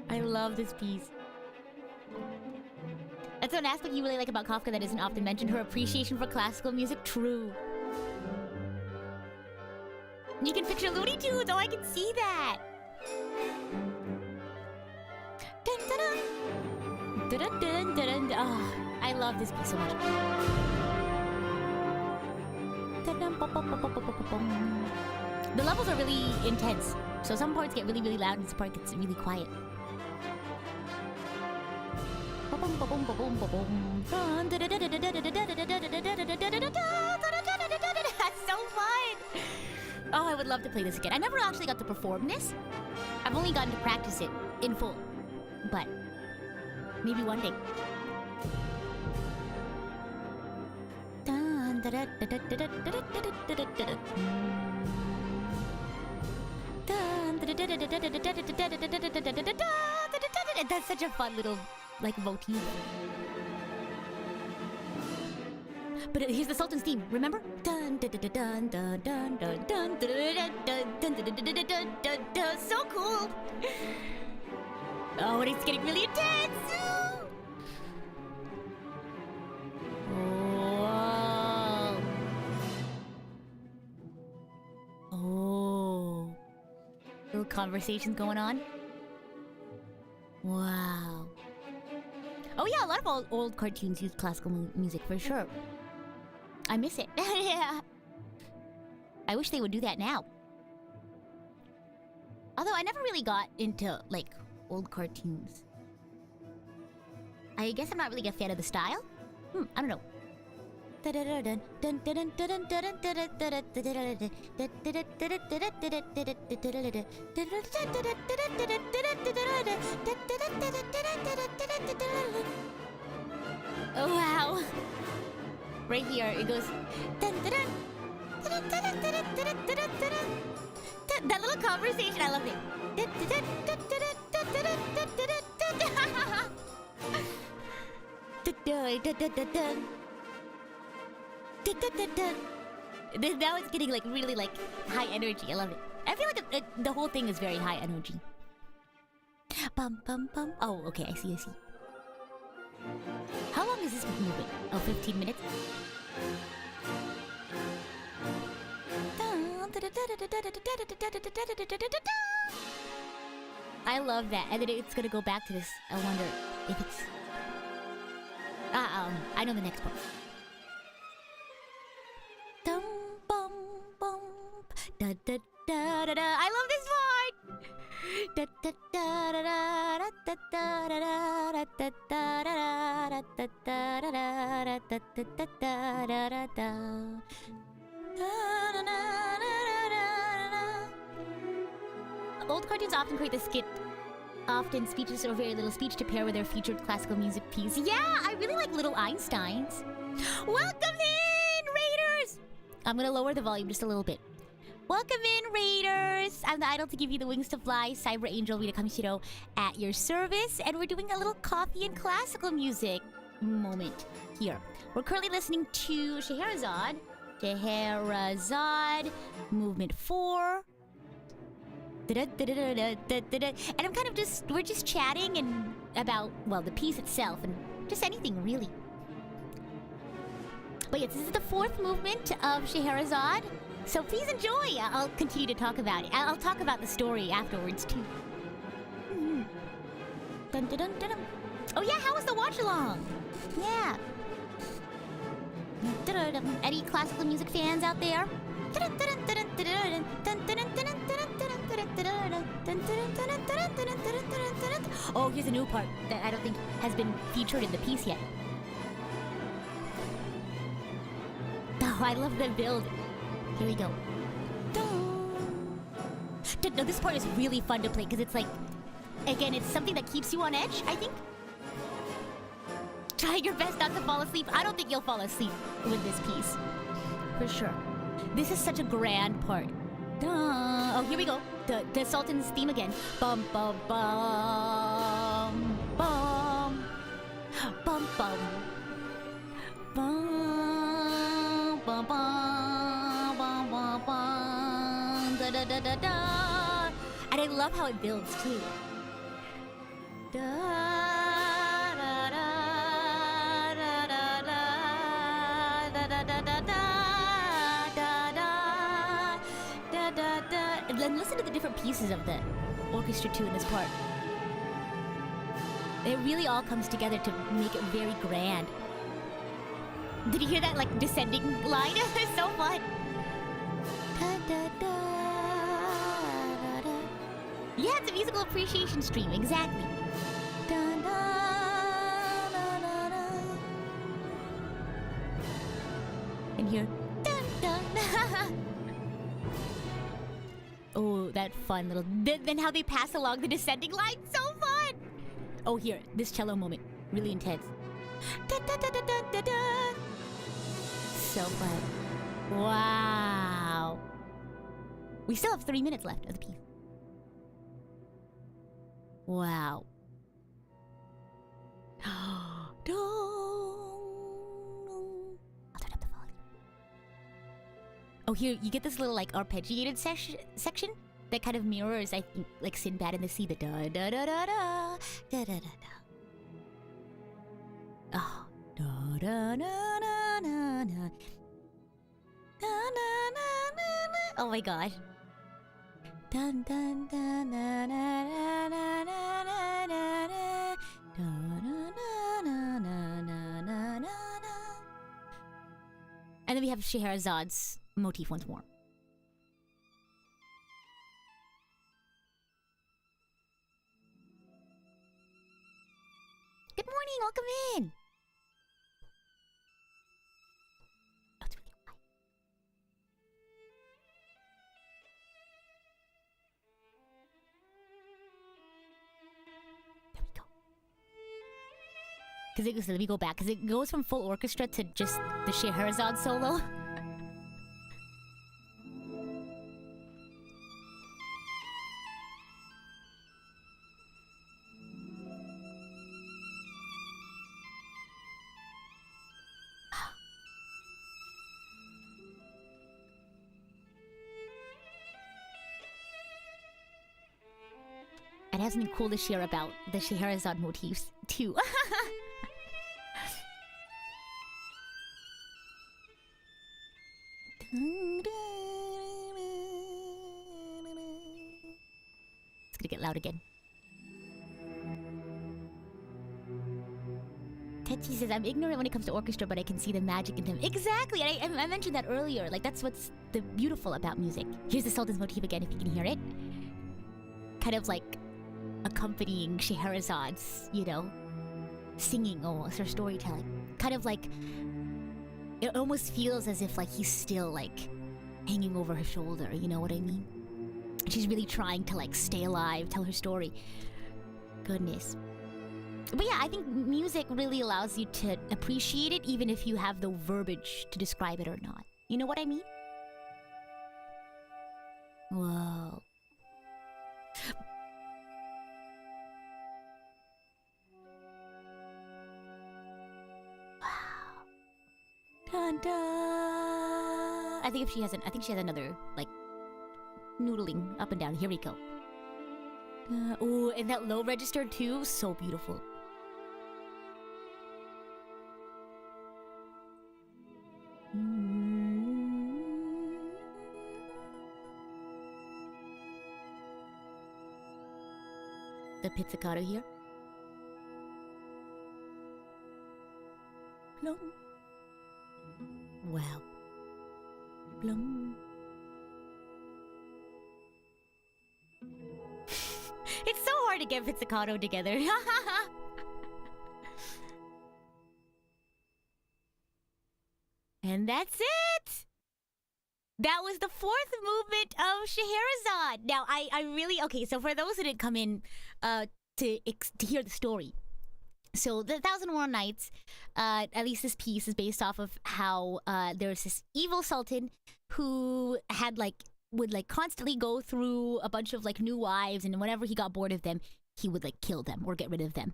I love this piece. That's an aspect you really like about Kafka that isn't often mentioned. Her appreciation for classical music. True. You can picture Looney Tunes. Oh, I can see that. Oh, I love this piece so much. The levels are really intense, so some parts get really, really loud and some part gets really quiet. That's so fun! Oh, I would love to play this again. I never actually got to perform this. I've only gotten to practice it in full. But maybe one day. That's such a fun little, like, motif. But here's the Sultan's theme, remember? So cool! Oh, and it's getting really intense! Oh. Little conversations going on. Wow. Oh yeah, a lot of old cartoons use classical music for sure. I miss it. Yeah. I wish they would do that now. Although I never really got into, like, old cartoons. I guess I'm not really a fan of the style. I don't know. Oh wow. Right here it goes. That little conversation, I love it. Now it's getting like really like high energy. I love it. I feel like the whole thing is very high energy. Bum bum bum. Oh, okay. I see. How long is this movement? Oh, 15 minutes. I love that. And then it's gonna go back to this. I wonder if it's... I know the next part. Dum bum bum da da da da da. I love this part. Da da da da da da da da da da da da da da. Old cartoons often create the skit, often speeches or very little speech to pair with their featured classical music piece. Yeah, I really like Little Einsteins. Welcome in, Raiders! I'm gonna lower the volume just a little bit. Welcome in, Raiders! I'm the idol to give you the wings to fly, Cyber Angel Rita Kamishiro at your service, and we're doing a little coffee and classical music moment here. We're currently listening to Scheherazade, Movement 4. And I'm kind of we're just chatting and about, well, the piece itself and just anything really. But yes, this is the 4th movement of Scheherazade, so please enjoy. I'll continue to talk about it. I'll talk about the story afterwards too. Oh yeah, how was the watch along? Yeah. Any classical music fans out there? Oh, here's a new part that I don't think has been featured in the piece yet. Oh, I love the build. Here we go. No, this part is really fun to play because it's like, again, it's something that keeps you on edge, I think. Try your best not to fall asleep. I don't think you'll fall asleep with this piece. For sure. This is such a grand part. Oh, here we go. The Sultan's theme again. Bum bum bum bum bum bum bum bum bum bum bum bum da da da da da. And I love how it builds too. Da da da da da da da da da da. And then listen to the different pieces of the orchestra too in this part. It really all comes together to make it very grand. Did you hear that like descending line? It's so fun. Da, da, da, da, da. Yeah, it's a musical appreciation stream, exactly. Da, da, da, da, da. And here, dun, dun. Oh, that fun little. Then how they pass along the descending line, so fun. Oh, here, this cello moment, really intense. Da, da, da, da, da, da, da. So fun. Wow. We still have 3 minutes left of the piece. Wow. I'll turn up the volume. Oh, here, you get this little, like, arpeggiated section that kind of mirrors, I think, like, Sinbad in the Sea. The da-da-da-da, da-da-da-da. Oh. Da-da-da-da-da-da. Da-da-da-da-da. Oh my gosh. Dun dun dun dun dun dun dun dun. And then we have Scheherazade's motif once more. Good morning, welcome in. Oh, it's really high. There we go. Let me go back, because it goes from full orchestra to just the Scheherazade solo. It has something cool to share about the Scheherazade motifs, too. It's gonna get loud again. Tetchi says, I'm ignorant when it comes to orchestra, but I can see the magic in them. Exactly! And I mentioned that earlier. Like, that's what's the beautiful about music. Here's the Sultan's motif again, if you can hear it. Kind of like accompanying Scheherazade's, you know, singing almost, or storytelling. Kind of like, it almost feels as if like he's still like hanging over her shoulder, you know what I mean? She's really trying to like stay alive, tell her story. Goodness. But yeah, I think music really allows you to appreciate it even if you have the verbiage to describe it or not. You know what I mean? Whoa. Wow. Dun, dun. I think she has another like noodling up and down. Here we go. Oh, and that low register too, so beautiful. The pizzicato here. Plum. Wow. Plum. It's so hard to get pizzicato together. And that's it! That was the fourth movement of Scheherazade. Now, I really... Okay, so for those who didn't come in to hear the story. So, the 1001 Nights, at least this piece is based off of how there's this evil sultan who had, like, would, like, constantly go through a bunch of, like, new wives, and whenever he got bored of them, he would, like, kill them or get rid of them.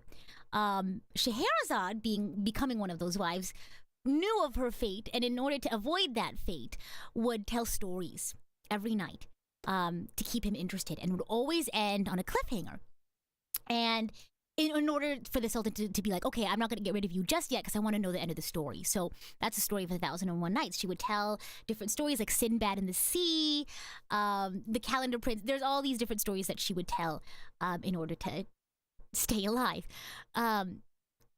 Scheherazade, becoming one of those wives, knew of her fate, and in order to avoid that fate, would tell stories every night to keep him interested, and would always end on a cliffhanger. And in order for the Sultan to be like, okay, I'm not going to get rid of you just yet because I want to know the end of the story. So that's the story of the 1001 Nights. She would tell different stories like Sinbad in the Sea, the Calendar Prince. There's all these different stories that she would tell in order to stay alive.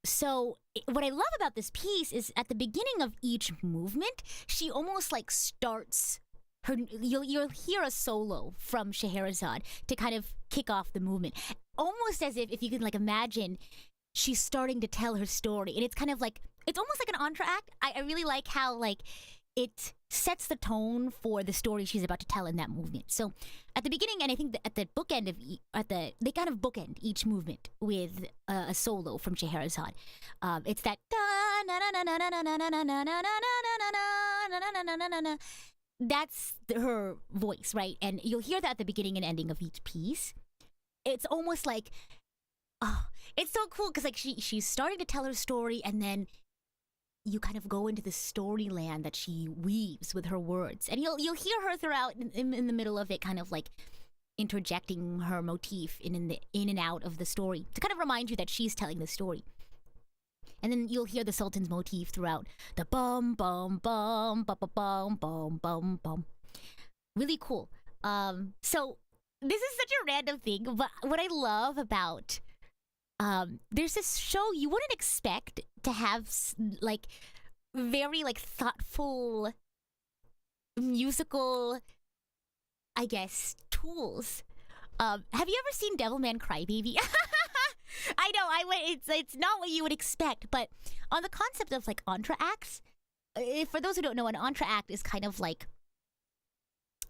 So what I love about this piece is at the beginning of each movement, she almost like starts her. You'll hear a solo from Scheherazade to kind of kick off the movement, almost as if you can like imagine she's starting to tell her story, and it's kind of like it's almost like an entr'acte. I really like how like it sets the tone for the story she's about to tell in that movement. So at the beginning, and I think that at the bookend of they kind of bookend each movement with a solo from Scheherazade. It's that that's her voice, right? And you'll hear that at the beginning and ending of each piece. It's almost like oh, it's so cool because like she's starting to tell her story, and then you kind of go into the storyland that she weaves with her words, and you'll hear her throughout in the middle of it, kind of like interjecting her motif in and out of the story to kind of remind you that she's telling the story. And then you'll hear the Sultan's motif throughout the bum bum bum bum bum bum bum bum bum. Really cool. So this is such a random thing, but what I love about there's this show you wouldn't expect to have like very like thoughtful musical, I guess, tools. Have you ever seen Devilman Crybaby? I know, it's not what you would expect, but on the concept of like entr'actes, for those who don't know, an entr'acte is kind of like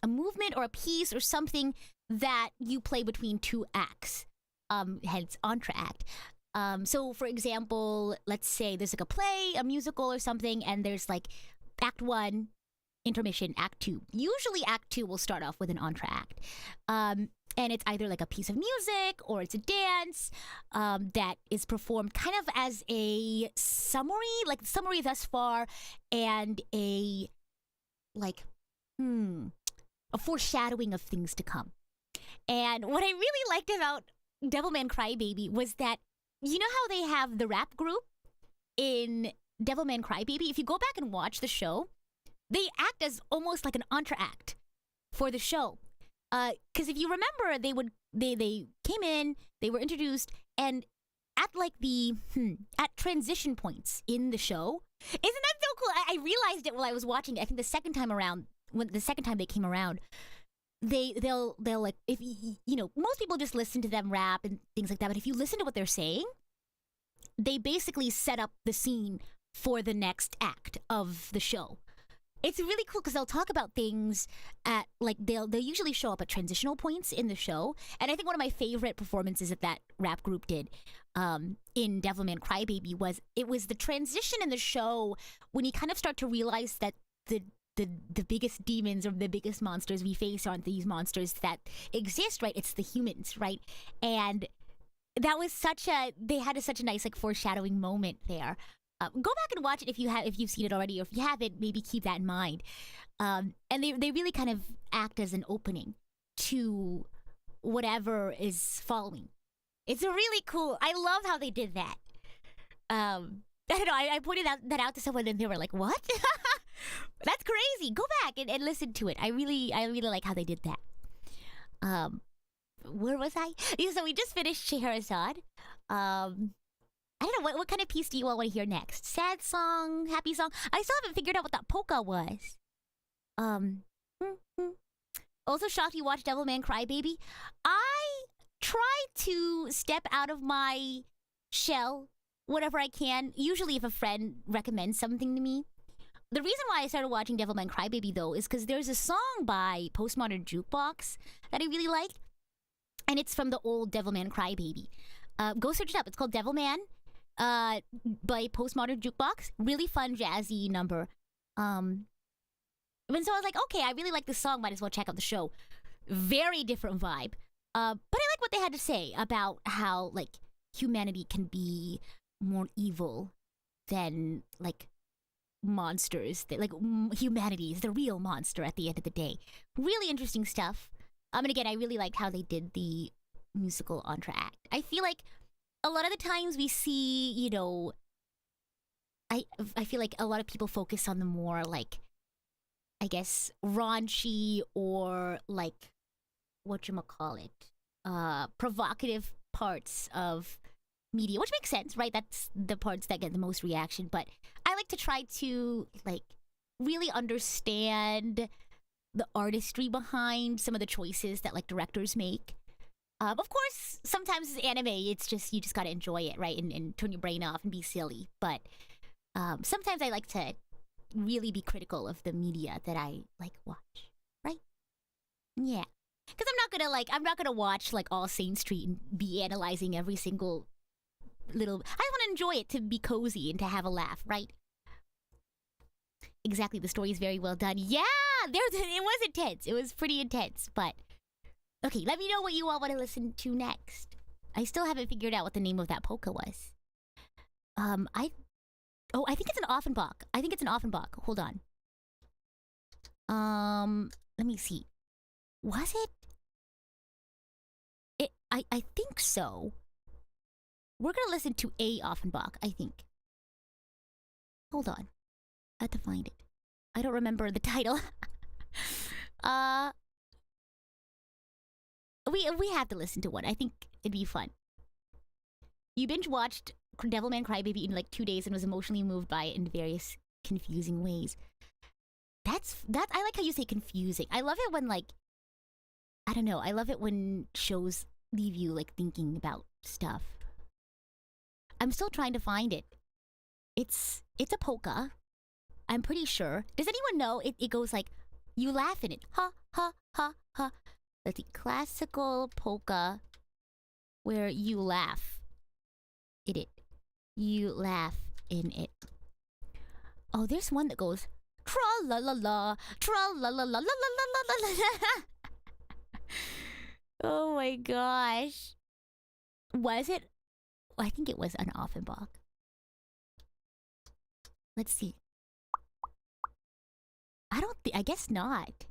a movement or a piece or something that you play between two acts. Hence entr'acte. So for example, let's say there's like a play, a musical or something, and there's like act 1, intermission, act 2. Usually act 2 will start off with an entr'acte. And it's either like a piece of music or it's a dance that is performed kind of as a summary, like summary thus far, and a like a foreshadowing of things to come. And what I really liked about Devilman Crybaby was that, you know how they have the rap group in Devilman Crybaby? If you go back and watch the show, they act as almost like an entr'acte for the show. Because if you remember, they came in, they were introduced, and at like the at transition points in the show, isn't that so cool? I realized it while I was watching it. I think the second time they came around, they'll like, if you know, most people just listen to them rap and things like that, but if you listen to what they're saying, they basically set up the scene for the next act of the show. It's really cool because they'll talk about things at like they'll usually show up at transitional points in the show. And I think one of my favorite performances that rap group did in Devilman Crybaby was the transition in the show when you kind of start to realize that the biggest demons or the biggest monsters we face aren't these monsters that exist, right? It's the humans, right? And that was they had such a nice like foreshadowing moment there. Go back and watch it if you've seen it already, or if you haven't, maybe keep that in mind. And they really kind of act as an opening to whatever is following. It's a really cool. I love how they did that. I don't know. I pointed that out to someone, and they were like, "What? That's crazy! Go back and listen to it." I really like how they did that. Where was I? Yeah, so we just finished Scheherazade. I don't know, what kind of piece do you all want to hear next? Sad song, happy song? I still haven't figured out what that polka was. Also shocked you watched Devilman Crybaby. I try to step out of my shell whenever I can, usually if a friend recommends something to me. The reason why I started watching Devilman Crybaby, though, is because there's a song by Postmodern Jukebox that I really liked, and it's from the old Devilman Crybaby. Go search it up. It's called Devilman by Postmodern Jukebox. Really fun, jazzy number. And so I was like, okay, I really like this song. Might as well check out the show. Very different vibe. But I like what they had to say about how, like, humanity can be more evil than, like, monsters. Like, humanity is the real monster at the end of the day. Really interesting stuff. And again, I really liked how they did the musical entr'acte. I feel like a lot of the times we see, you know, I feel like a lot of people focus on the more, like, I guess, raunchy or, like, whatchamacallit, provocative parts of media, which makes sense, right? That's the parts that get the most reaction. But I like to try to like really understand the artistry behind some of the choices that like directors make. Of course, sometimes it's anime. It's just you just gotta enjoy it, right? And turn your brain off and be silly. But sometimes I like to really be critical of the media that I like watch, right? Yeah, because I'm not gonna watch like All Saints Street and be analyzing every single little. I want to enjoy it to be cozy and to have a laugh, right? Exactly. The story is very well done. Yeah, it was intense. It was pretty intense. But okay, let me know what you all want to listen to next. I still haven't figured out what the name of that polka was. I think it's an Offenbach. I think it's an Offenbach. Hold on. Let me see. Was it? I think so. We're gonna listen to a Offenbach, I think. Hold on. I have to find it. I don't remember the title. We have to listen to one. I think it'd be fun. You binge watched Devilman Crybaby in like 2 days and was emotionally moved by it in various confusing ways. That I like how you say confusing. I love it when like I don't know. I love it when shows leave you like thinking about stuff. I'm still trying to find it. It's a polka. I'm pretty sure. Does anyone know? It goes like you laugh in it. Ha ha ha ha. Let's see. Classical polka where you laugh in it. You laugh in it. Oh, there's one that goes tra la la la, tra la la la la la la la la. Oh my gosh. Was it? I think it was an Offenbach. Let's see. I guess not.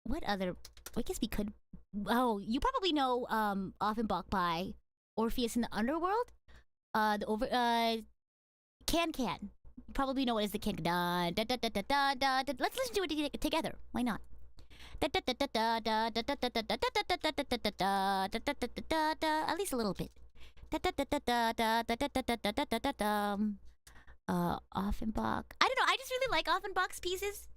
What other? I guess we could. Oh, you probably know Offenbach by Orpheus in the Underworld. Can. You probably know what is the can. Da da da da da da da. Let's listen to it together. Why not? At least a little bit. Offenbach. I don't know. I just really like Offenbach's pieces.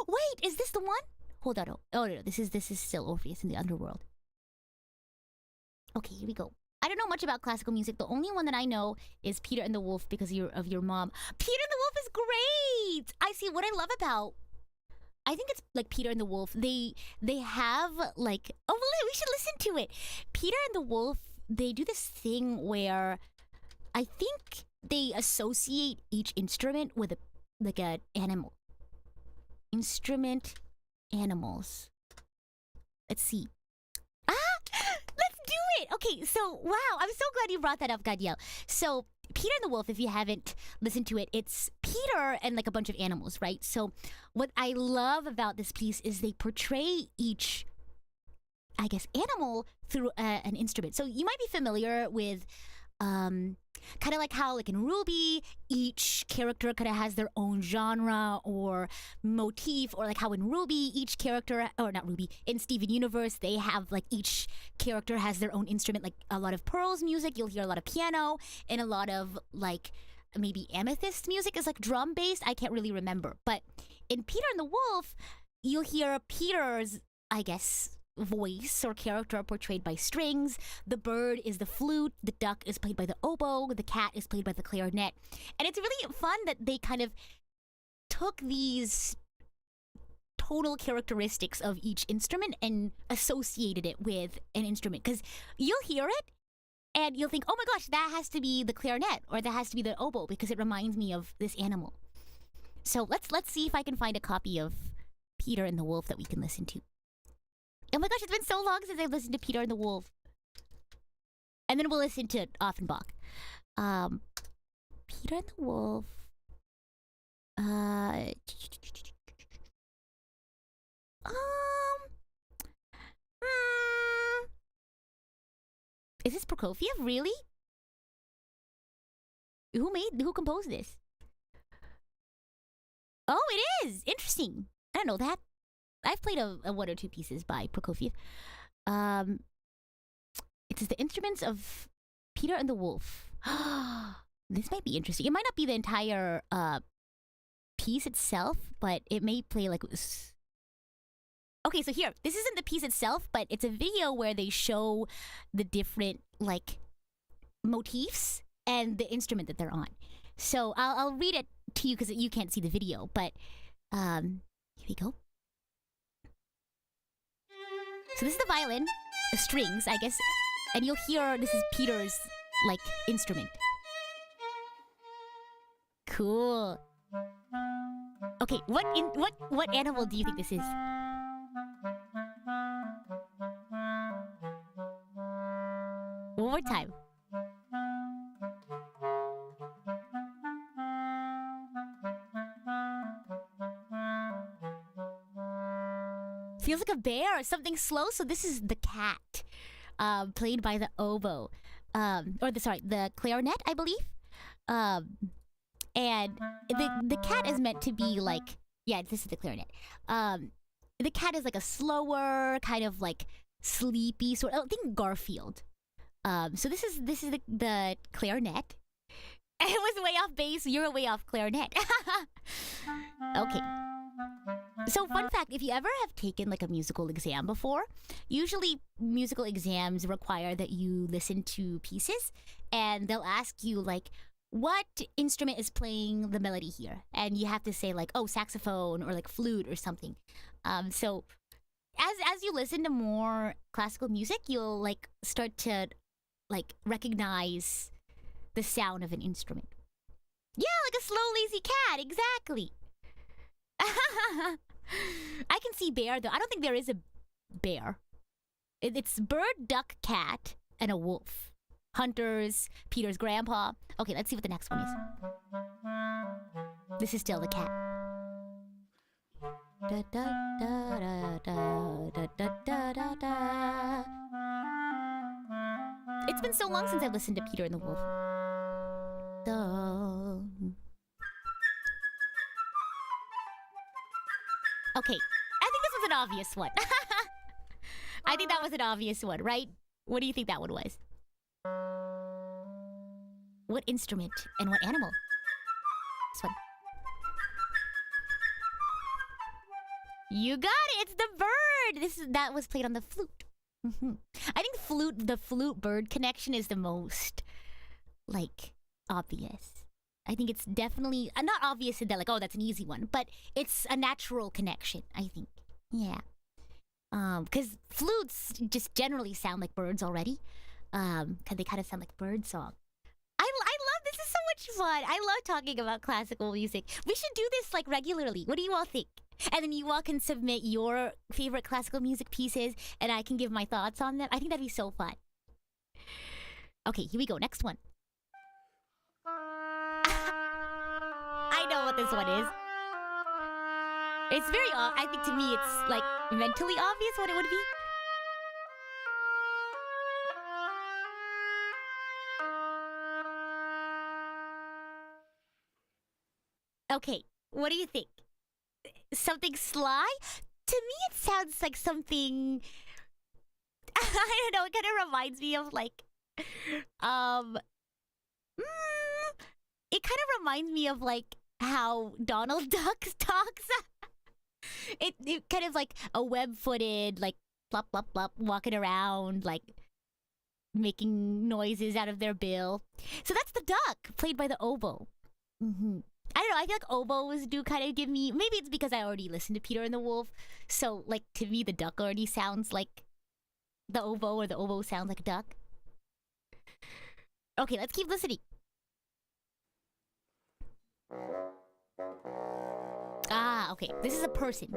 Wait, is this the one? Hold on. Oh no, this is still Orpheus in the Underworld. Okay, here we go. I don't know much about classical music. The only one that I know is Peter and the Wolf because of your mom. Peter and the Wolf is great. I see what I love about. I think it's like Peter and the Wolf. They have like we should listen to it. Peter and the Wolf. They do this thing where I think they associate each instrument with an animal. Instrument animals. Let's see. Let's do it. Okay, so wow, I'm so glad you brought that up, Gadiel. So Peter and the Wolf, if you haven't listened to it, it's Peter and like a bunch of animals, right? So what I love about this piece is they portray each, I guess, animal through an instrument. So you might be familiar with kind of like how like in Ruby, each character kind of has their own genre or motif, or like how in Ruby, each character, or not Ruby, in Steven Universe, they have like each character has their own instrument. Like a lot of Pearl's music, you'll hear a lot of piano, and a lot of like maybe Amethyst music is like drum based. I can't really remember. But in Peter and the Wolf, you'll hear Peter's, I guess, voice or character portrayed by strings. The bird is the flute, the duck is played by the oboe, the cat is played by the clarinet. And it's really fun that they kind of took these tonal characteristics of each instrument and associated it with an instrument, because you'll hear it and you'll think, oh my gosh, that has to be the clarinet or that has to be the oboe because it reminds me of this animal. So let's see if I can find a copy of Peter and the Wolf that we can listen to. Oh my gosh, it's been so long since I've listened to Peter and the Wolf. And then we'll listen to Offenbach. Peter and the Wolf. Is this Prokofiev? Really? Who composed this? Oh, it is! Interesting. I don't know that. I've played a one or two pieces by Prokofiev. It says the instruments of Peter and the Wolf. This might be interesting. It might not be the entire piece itself, but it may play like... Okay, so here, this isn't the piece itself, but it's a video where they show the different, like, motifs and the instrument that they're on. So I'll read it to you because you can't see the video, but here we go. So this is the violin, the strings, I guess, and you'll hear this is Peter's, like, instrument. Cool. Okay, what animal do you think this is? One more time. Feels like a bear or something slow. So this is the cat, played by the oboe, the clarinet, I believe. And the cat is meant to be like, yeah, this is the clarinet. The cat is like a slower, kind of like sleepy sort of, I think Garfield. So this is the clarinet. It was way off bass, you're way off clarinet. Okay. So fun fact, if you ever have taken like a musical exam before, usually musical exams require that you listen to pieces and they'll ask you like, what instrument is playing the melody here? And you have to say like, oh, saxophone or like flute or something. So as you listen to more classical music, you'll like start to like recognize the sound of an instrument. Yeah, like a slow, lazy cat, exactly. I can see bear though. I don't think there is a bear. It's bird, duck, cat, and a wolf. Hunters, Peter's grandpa. Okay, let's see what the next one is. This is still the cat. Da, da, da, da, da, da, da, da, da. It's been so long since I've listened to Peter and the Wolf. Okay, I think this was an obvious one. I think that was an obvious one, right? What do you think that one was? What instrument and what animal? This one. You got it! It's the bird! That was played on the flute. I think the flute-bird connection is the most, like, obvious. I think it's definitely, not obvious in that, like, oh, that's an easy one, but it's a natural connection, I think. Yeah. Because flutes just generally sound like birds already. Because they kind of sound like bird song. I love this. Is so much fun. I love talking about classical music. We should do this like regularly. What do you all think? And then you all can submit your favorite classical music pieces, and I can give my thoughts on them. I think that'd be so fun. Okay, here we go. Next one. I know what this one is. It's very, I think to me it's like mentally obvious what it would be. Okay, what do you think? Something sly? To me it sounds like something... I don't know, it kind of reminds me of like... It kind of reminds me of like how Donald Duck talks. It kind of like a web-footed, like plop, plop, plop, walking around, like making noises out of their bill. So that's the duck, played by the oboe. I don't know, I feel like oboes do kind of give me... Maybe it's because I already listened to Peter and the Wolf. So, like, to me, the duck already sounds like the oboe, or the oboe sounds like a duck. Okay, let's keep listening. Ah, okay. This is a person.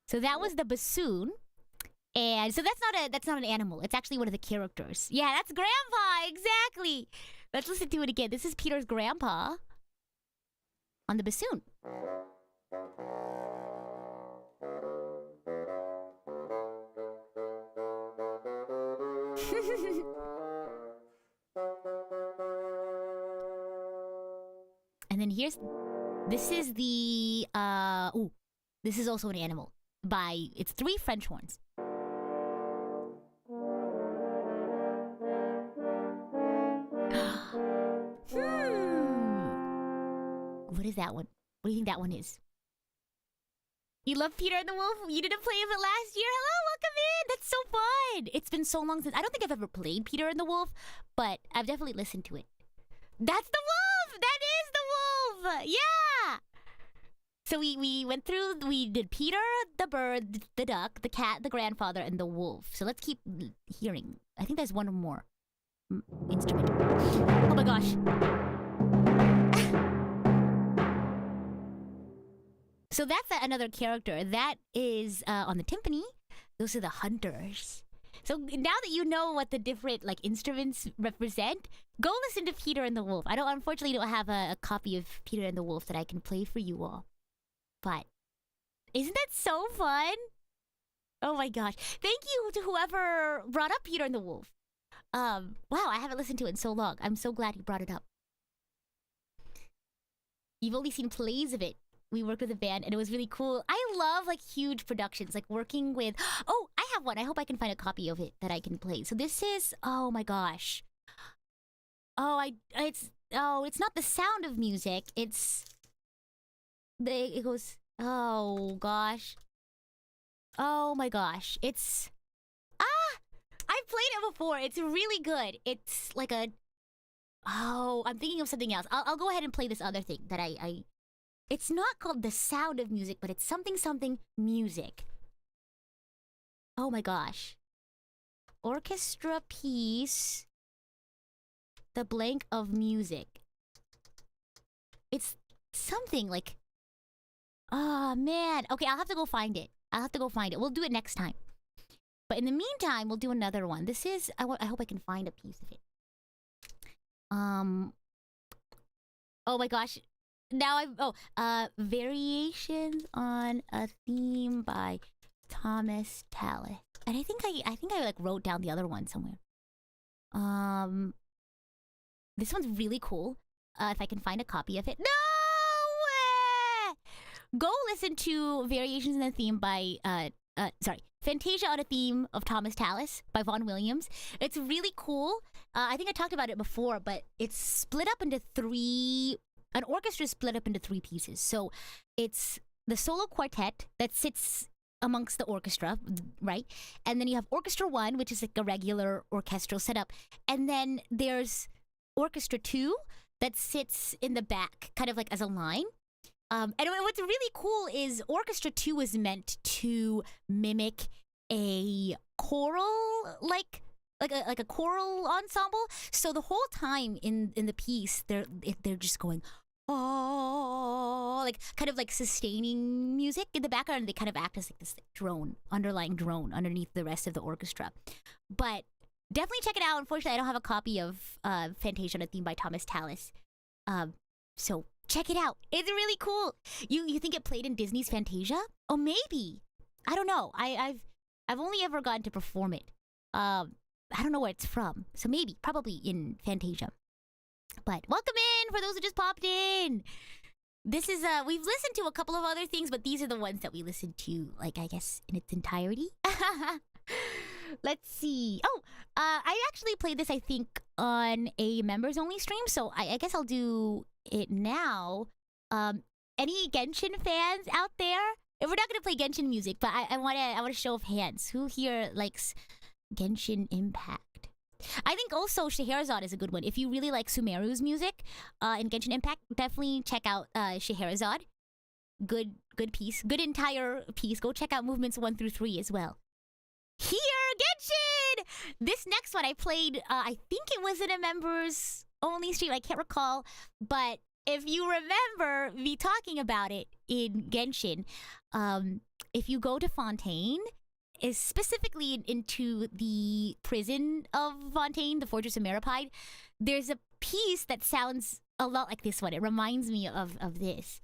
So that was the bassoon. And so that's not an animal. It's actually one of the characters. Yeah, that's Grandpa, exactly. Let's listen to it again. This is Peter's grandpa on the bassoon. And then here's... This is the this is also an animal. It's 3 French horns. What is that one? What do you think that one is? You love Peter and the Wolf? You didn't play it last year? Hello, welcome in! That's so fun! It's been so long since... I don't think I've ever played Peter and the Wolf, but I've definitely listened to it. That's the wolf! That is the wolf! Yeah! So we went through... We did Peter, the bird, the duck, the cat, the grandfather, and the wolf. So let's keep hearing. I think there's one more instrument. Oh my gosh. So that's another character. That is on the timpani. Those are the hunters. So now that you know what the different instruments represent, go listen to Peter and the Wolf. Unfortunately don't have a copy of Peter and the Wolf that I can play for you all. But isn't that so fun? Oh my gosh. Thank you to whoever brought up Peter and the Wolf. Wow, I haven't listened to it in so long. I'm so glad you brought it up. You've only seen plays of it. We worked with a band and it was really cool. I love huge productions, working with... Oh, I have one. I hope I can find a copy of it that I can play. So this is... Oh my gosh. It's not the Sound of Music. It goes... Oh gosh. Oh my gosh. It's... I've played it before. It's really good. It's like a... Oh, I'm thinking of something else. I'll go ahead and play this other thing that I... It's not called The Sound of Music, but it's something music. Oh my gosh. Orchestra piece. The blank of music. It's something like... Oh man. Okay, I'll have to go find it. We'll do it next time. But in the meantime, we'll do another one. This is... I hope I can find a piece of it. Oh my gosh. Now Variations on a Theme by Thomas Tallis. And I think I wrote down the other one somewhere. This one's really cool. If I can find a copy of it. No way! Go listen to Variations on a Theme by Fantasia on a Theme of Thomas Tallis by Vaughan Williams. It's really cool. I think I talked about it before, but it's split up into 3... An orchestra is split up into 3 pieces. So it's the solo quartet that sits amongst the orchestra, right? And then you have Orchestra 1, which is like a regular orchestral setup. And then there's Orchestra 2 that sits in the back, kind of as a line. And what's really cool is Orchestra 2 is meant to mimic a choral, like a choral ensemble. So the whole time in the piece, they're just going... Oh, kind of sustaining music in the background. They kind of act as this underlying drone underneath the rest of the orchestra. But definitely check it out. Unfortunately, I don't have a copy of Fantasia on a Theme by Thomas Tallis. So check it out. It's really cool. You think it played in Disney's Fantasia? Oh, maybe. I don't know. I've only ever gotten to perform it. I don't know where it's from. So probably in Fantasia. But welcome in for those who just popped in. This is we've listened to a couple of other things, but these are the ones that we listened to, I guess in its entirety. Let's see. Oh, I actually played this, I think, on a members only stream, so I guess I'll do it now. Any Genshin fans out there? We're not gonna play Genshin music, but I want a show of hands. Who here likes Genshin Impact? I think also Scheherazade is a good one. If you really like Sumeru's music in Genshin Impact, definitely check out Scheherazade. Good piece. Good entire piece. Go check out movements 1 through 3 as well. Here, Genshin! This next one I played, I think it was in a members only stream. I can't recall. But if you remember me talking about it in Genshin, if you go to Fontaine... is specifically into the prison of Fontaine, the Fortress of Meripide, there's a piece that sounds a lot like this one. It reminds me of this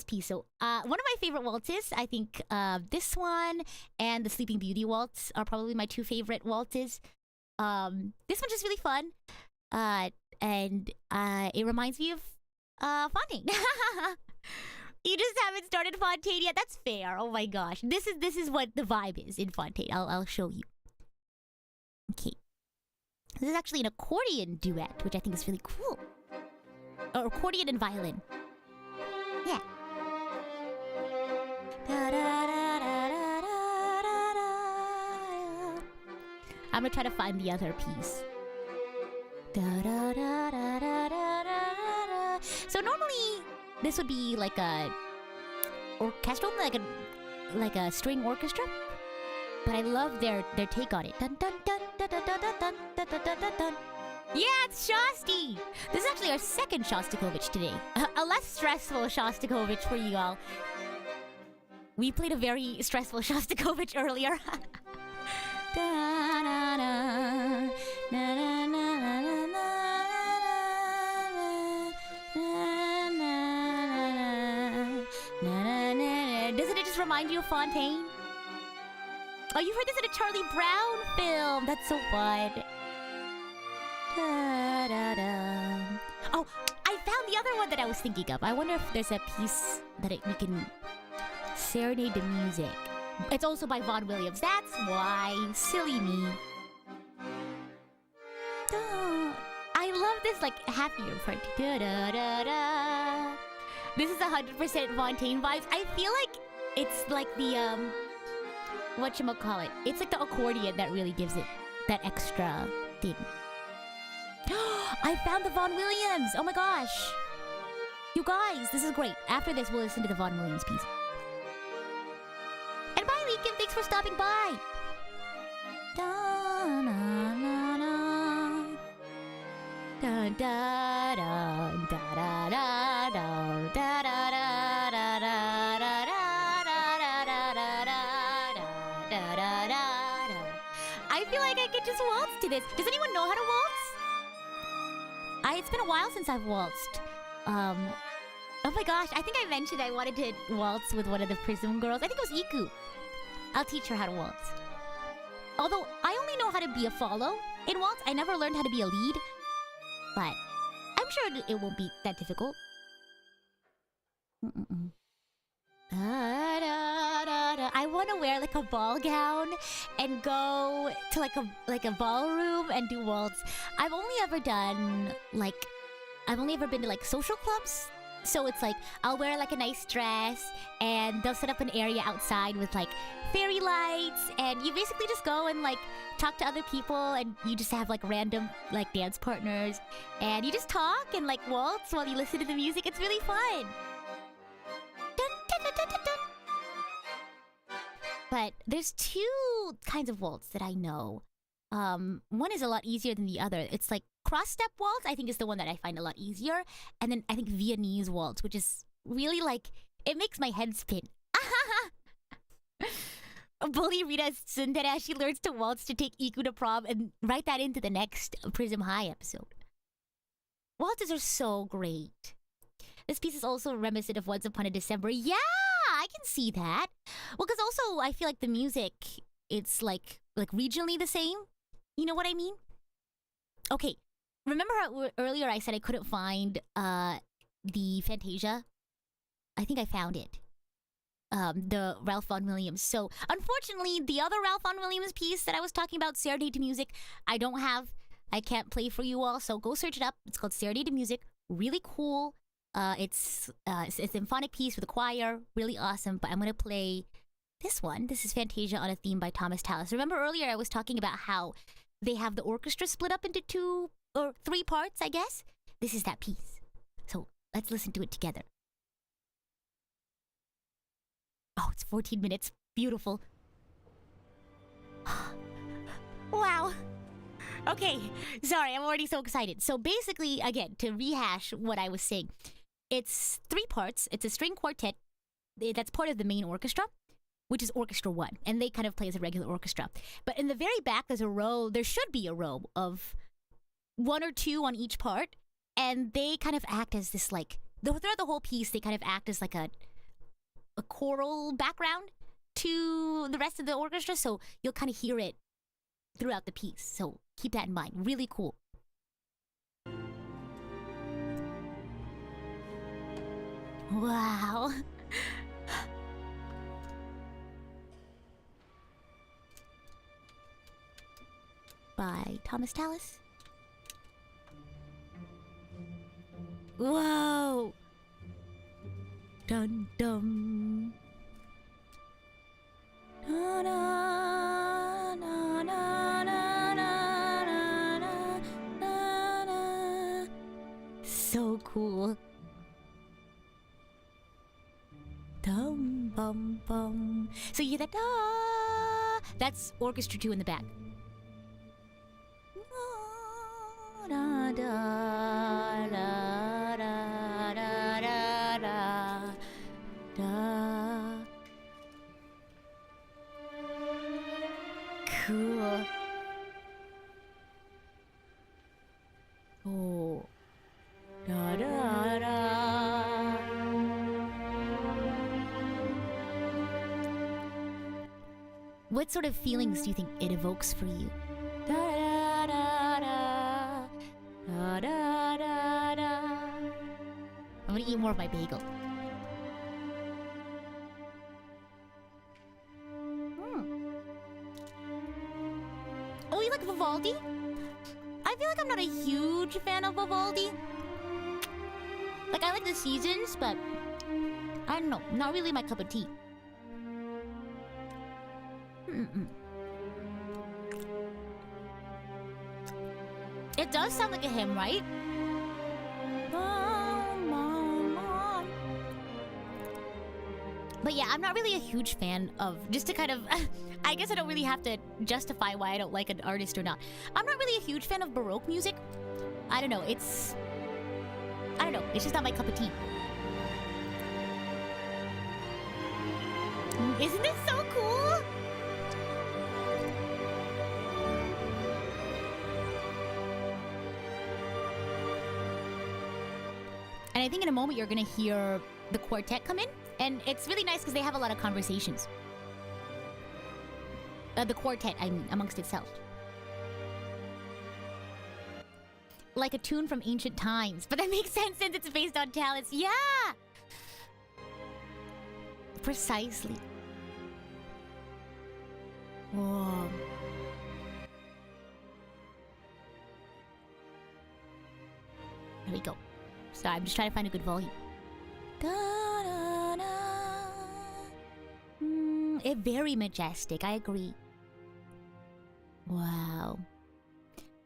piece. So one of my favorite waltzes, I think this one and the Sleeping Beauty waltz are probably my 2 favorite waltzes. This one's just really fun. And it reminds me of Fontaine. You just haven't started Fontaine yet. That's fair. Oh my gosh. This is what the vibe is in Fontaine. I'll show you. Okay. This is actually an accordion duet, which I think is really cool. Or accordion and violin. Yeah. I'm gonna try to find the other piece. So normally this would be like a orchestral, like a string orchestra. But I love their take on it. Dun, dun, dun, dun, dun, dun, dun, dun, dun, dun, dun. Yeah, it's Shosti! This is actually our second Shostakovich today. A less stressful Shostakovich for you all. We played a very stressful Shostakovich earlier. Doesn't it just remind you of Fontaine? Oh, you heard this in a Charlie Brown film. That's so fun. Oh, I found the other one that I was thinking of. I wonder if there's a piece that we can serenade the music. It's also by Vaughan Williams. That's why. Silly me. I love this like happier part. This is 100% Fontaine vibes. I feel like it's like the whatchamacallit. It's like the accordion that really gives it that extra thing. I found the Vaughan Williams! Oh my gosh! You guys, this is great. After this, we'll listen to the Vaughan Williams piece. And bye, Leakin! Thanks for stopping by! I feel like I could just waltz to this. Does anyone know how to waltz? It's been a while since I've waltzed. Oh my gosh, I think I mentioned I wanted to waltz with one of the PRISM girls. I think it was Iku. I'll teach her how to waltz. Although, I only know how to be a follow in waltz. I never learned how to be a lead. But I'm sure it won't be that difficult. I want to wear like a ball gown and go to like a ballroom and do waltz. I've only ever been to like social clubs. So it's like I'll wear like a nice dress and they'll set up an area outside with like fairy lights and you basically just go and like talk to other people and you just have like random like dance partners and you just talk and like waltz while you listen to the music. It's really fun. Dun, dun, dun, dun, dun, dun. But there's two kinds of waltz that I know. One is a lot easier than the other. It's like cross-step waltz, I think, is the one that I find a lot easier. And then I think Viennese waltz, which is really like, it makes my head spin. Bully Rita Tsundere, she learns to waltz to take Iku to prom and write that into the next Prism High episode. Waltzes are so great. This piece is also reminiscent of Once Upon a December. Yeah, I can see that. Well, because also I feel like the music, it's like regionally the same. You know what I mean? Okay, remember how earlier I said I couldn't find the Fantasia? I think I found it. The Ralph Vaughan Williams. So, unfortunately, the other Ralph Vaughan Williams piece that I was talking about, Serenade to Music, I can't play for you all, so go search it up. It's called Serenade to Music. Really cool. It's a symphonic piece with a choir. Really awesome. But I'm going to play this one. This is Fantasia on a Theme by Thomas Tallis. Remember earlier I was talking about how they have the orchestra split up into 2 or 3 parts, I guess? This is that piece. So, let's listen to it together. Oh, it's 14 minutes. Beautiful. Wow. Okay, sorry, I'm already so excited. So basically, again, to rehash what I was saying, it's 3 parts. It's a string quartet that's part of the main orchestra, which is Orchestra 1, and they kind of play as a regular orchestra. But in the very back, there should be a row of 1 or 2 on each part, and they kind of act as this, like, throughout the whole piece, they kind of act as like a choral background to the rest of the orchestra, so you'll kind of hear it throughout the piece. So keep that in mind. Really cool. Oh Wow. By Thomas Tallis. Whoa. Dun dum. Na, na, na, na, na, na, na, na, na. So cool. Dum bum bum. So you hear that? Da. That's orchestra 2 in the back. Da, da, da, da, da, da, da, da. Cool. Oh. Da, da, da. What sort of feelings do you think it evokes for you? Da, da, da, da. Da, da, da, da. I'm gonna eat more of my bagel. Oh, you like Vivaldi? I feel like I'm not a huge fan of Vivaldi. Like, I like the seasons, but I don't know. Not really my cup of tea. It does sound like a hymn, right? But yeah, I'm not really a huge fan of... Just to kind of... I guess I don't really have to justify why I don't like an artist or not. I'm not really a huge fan of Baroque music. I don't know, it's... I don't know, it's just not my cup of tea. Isn't this so cool? And I think in a moment you're gonna hear the quartet come in. And it's really nice because they have a lot of conversations. The quartet, I mean, amongst itself. Like a tune from ancient times. But that makes sense since it's based on talents. Yeah! Precisely. Whoa. There we go. Sorry, I'm just trying to find a good volume. It's very majestic, I agree. Wow.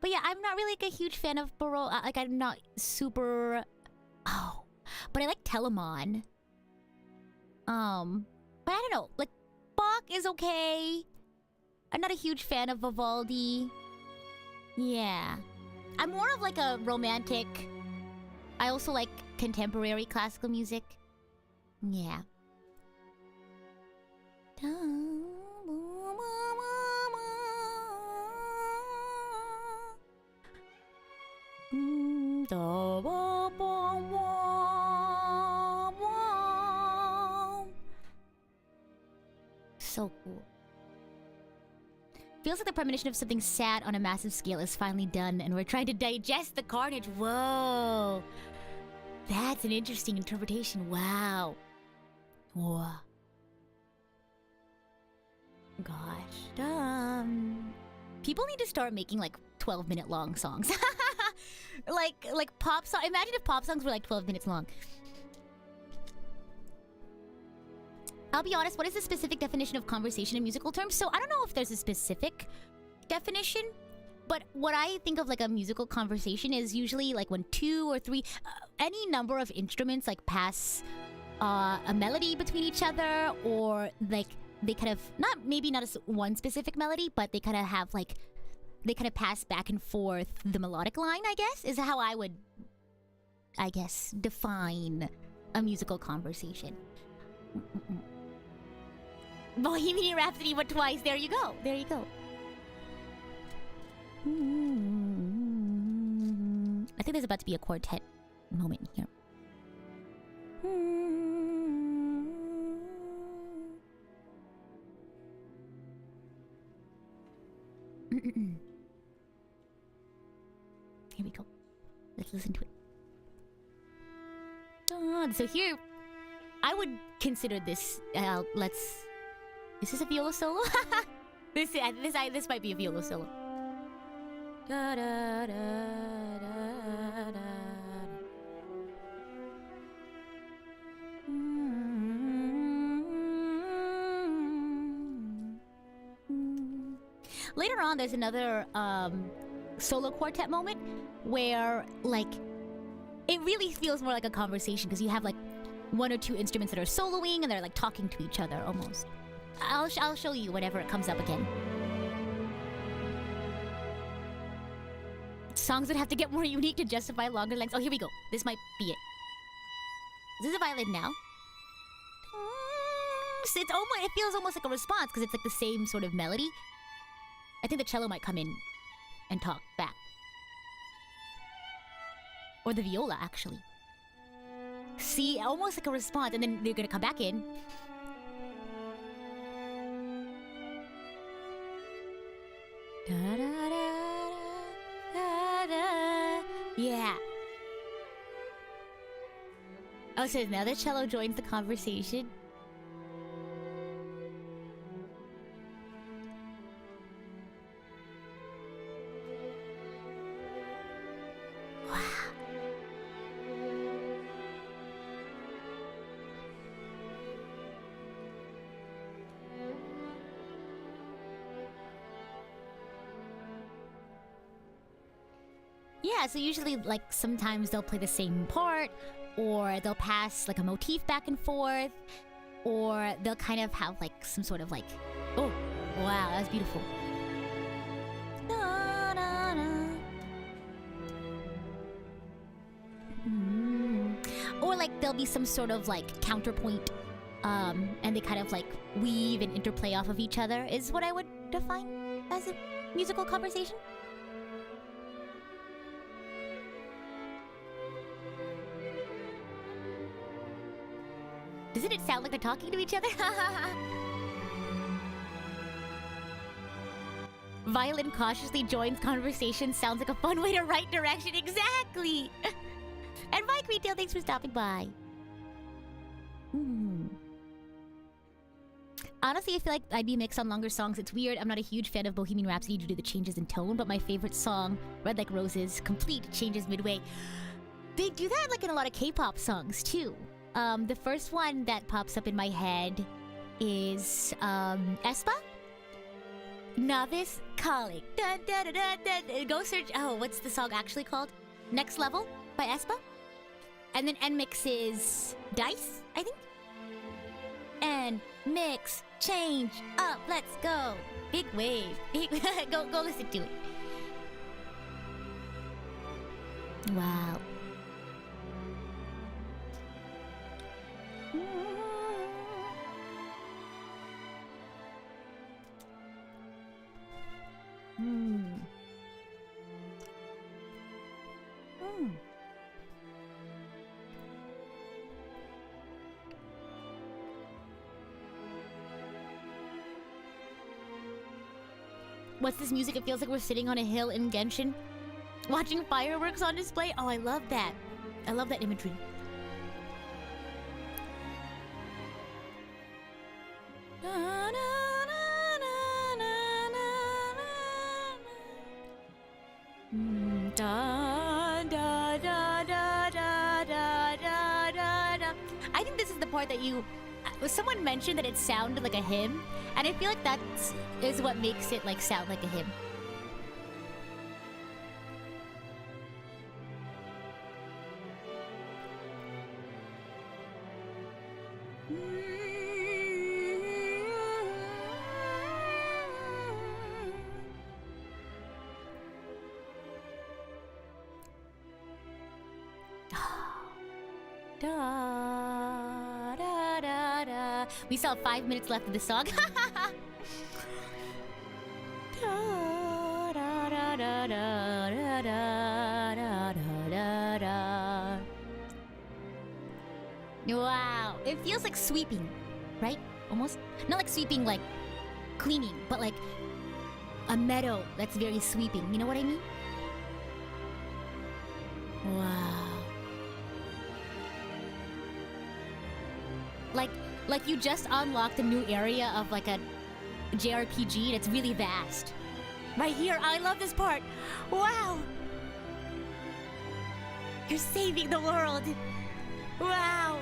But yeah, I'm not really like a huge fan of Baroque. Like, I'm not super... Oh. But I like Telemann. But I don't know. Like, Bach is okay. I'm not a huge fan of Vivaldi. Yeah. I'm more of like a romantic... I also like contemporary classical music. Yeah. So cool. Feels like the premonition of something sad on a massive scale is finally done, and we're trying to digest the carnage. Whoa. That's an interesting interpretation. Wow. Whoa. Gosh. People need to start making like 12-minute long songs. like pop song. Imagine if pop songs were like 12 minutes long. I'll be honest, what is the specific definition of conversation in musical terms? So I don't know if there's a specific definition, but what I think of like a musical conversation is usually like when 2 or 3, any number of instruments like pass a melody between each other, or like they kind of, maybe not one specific melody, but they kind of have like, they kind of pass back and forth the melodic line, I guess, is how I would, I guess, define a musical conversation. Bohemian Rhapsody, but twice. There you go. There you go. I think there's about to be a quartet moment here. Here we go. Let's listen to it. So here, I would consider this. Let's. Is this a viola solo? This might be a viola solo. Da, da, da, da, da. Later on, there's another solo quartet moment where, like, it really feels more like a conversation because you have like one or two instruments that are soloing and they're like talking to each other almost. I'll show you whenever it comes up again. Songs would have to get more unique to justify longer lengths. Oh, here we go. This might be it. Is this a violin now? It's almost. It feels almost like a response because it's like the same sort of melody. I think the cello might come in and talk back. Or the viola, actually. See, almost like a response, and then they're gonna come back in. Da, da, da, da, da. Yeah. Oh, so now the cello joins the conversation. Yeah, so usually, like, sometimes they'll play the same part, or they'll pass, like, a motif back and forth, or they'll kind of have, like, some sort of, like... Oh, wow, that's beautiful. Da, da, da. Or, like, there'll be some sort of, like, counterpoint, and they kind of, like, weave and interplay off of each other, is what I would define as a musical conversation. Doesn't it sound like they're talking to each other? Violin cautiously joins conversation. Sounds like a fun way to write direction. Exactly! And Mike Retail, thanks for stopping by. Honestly, I feel like I'd be mixed on longer songs. It's weird. I'm not a huge fan of Bohemian Rhapsody due to the changes in tone, but my favorite song, Red Like Roses, complete changes midway. They do that like in a lot of K-pop songs too. The first one that pops up in my head is aespa? Novice Calling. Dun, dun, dun, dun, dun. Go search. Oh, what's the song actually called? Next Level by aespa. And then NMIX is Dice, I think. And mix, change, up, let's go. Big wave. Go listen to it. Wow. What's this music? It feels like we're sitting on a hill in Genshin, watching fireworks on display. Oh, I love that. I love that imagery. I think this is the part that you... Someone mentioned that it sounded like a hymn, and I feel like that is what makes it like sound like a hymn. We still have 5 minutes left of the song. Wow, it feels like sweeping, right? Almost. Not like sweeping like cleaning, but like a meadow that's very sweeping. You know what I mean? Wow. Like you just unlocked a new area of like a JRPG and it's really vast. Right here, I love this part. Wow. You're saving the world. Wow.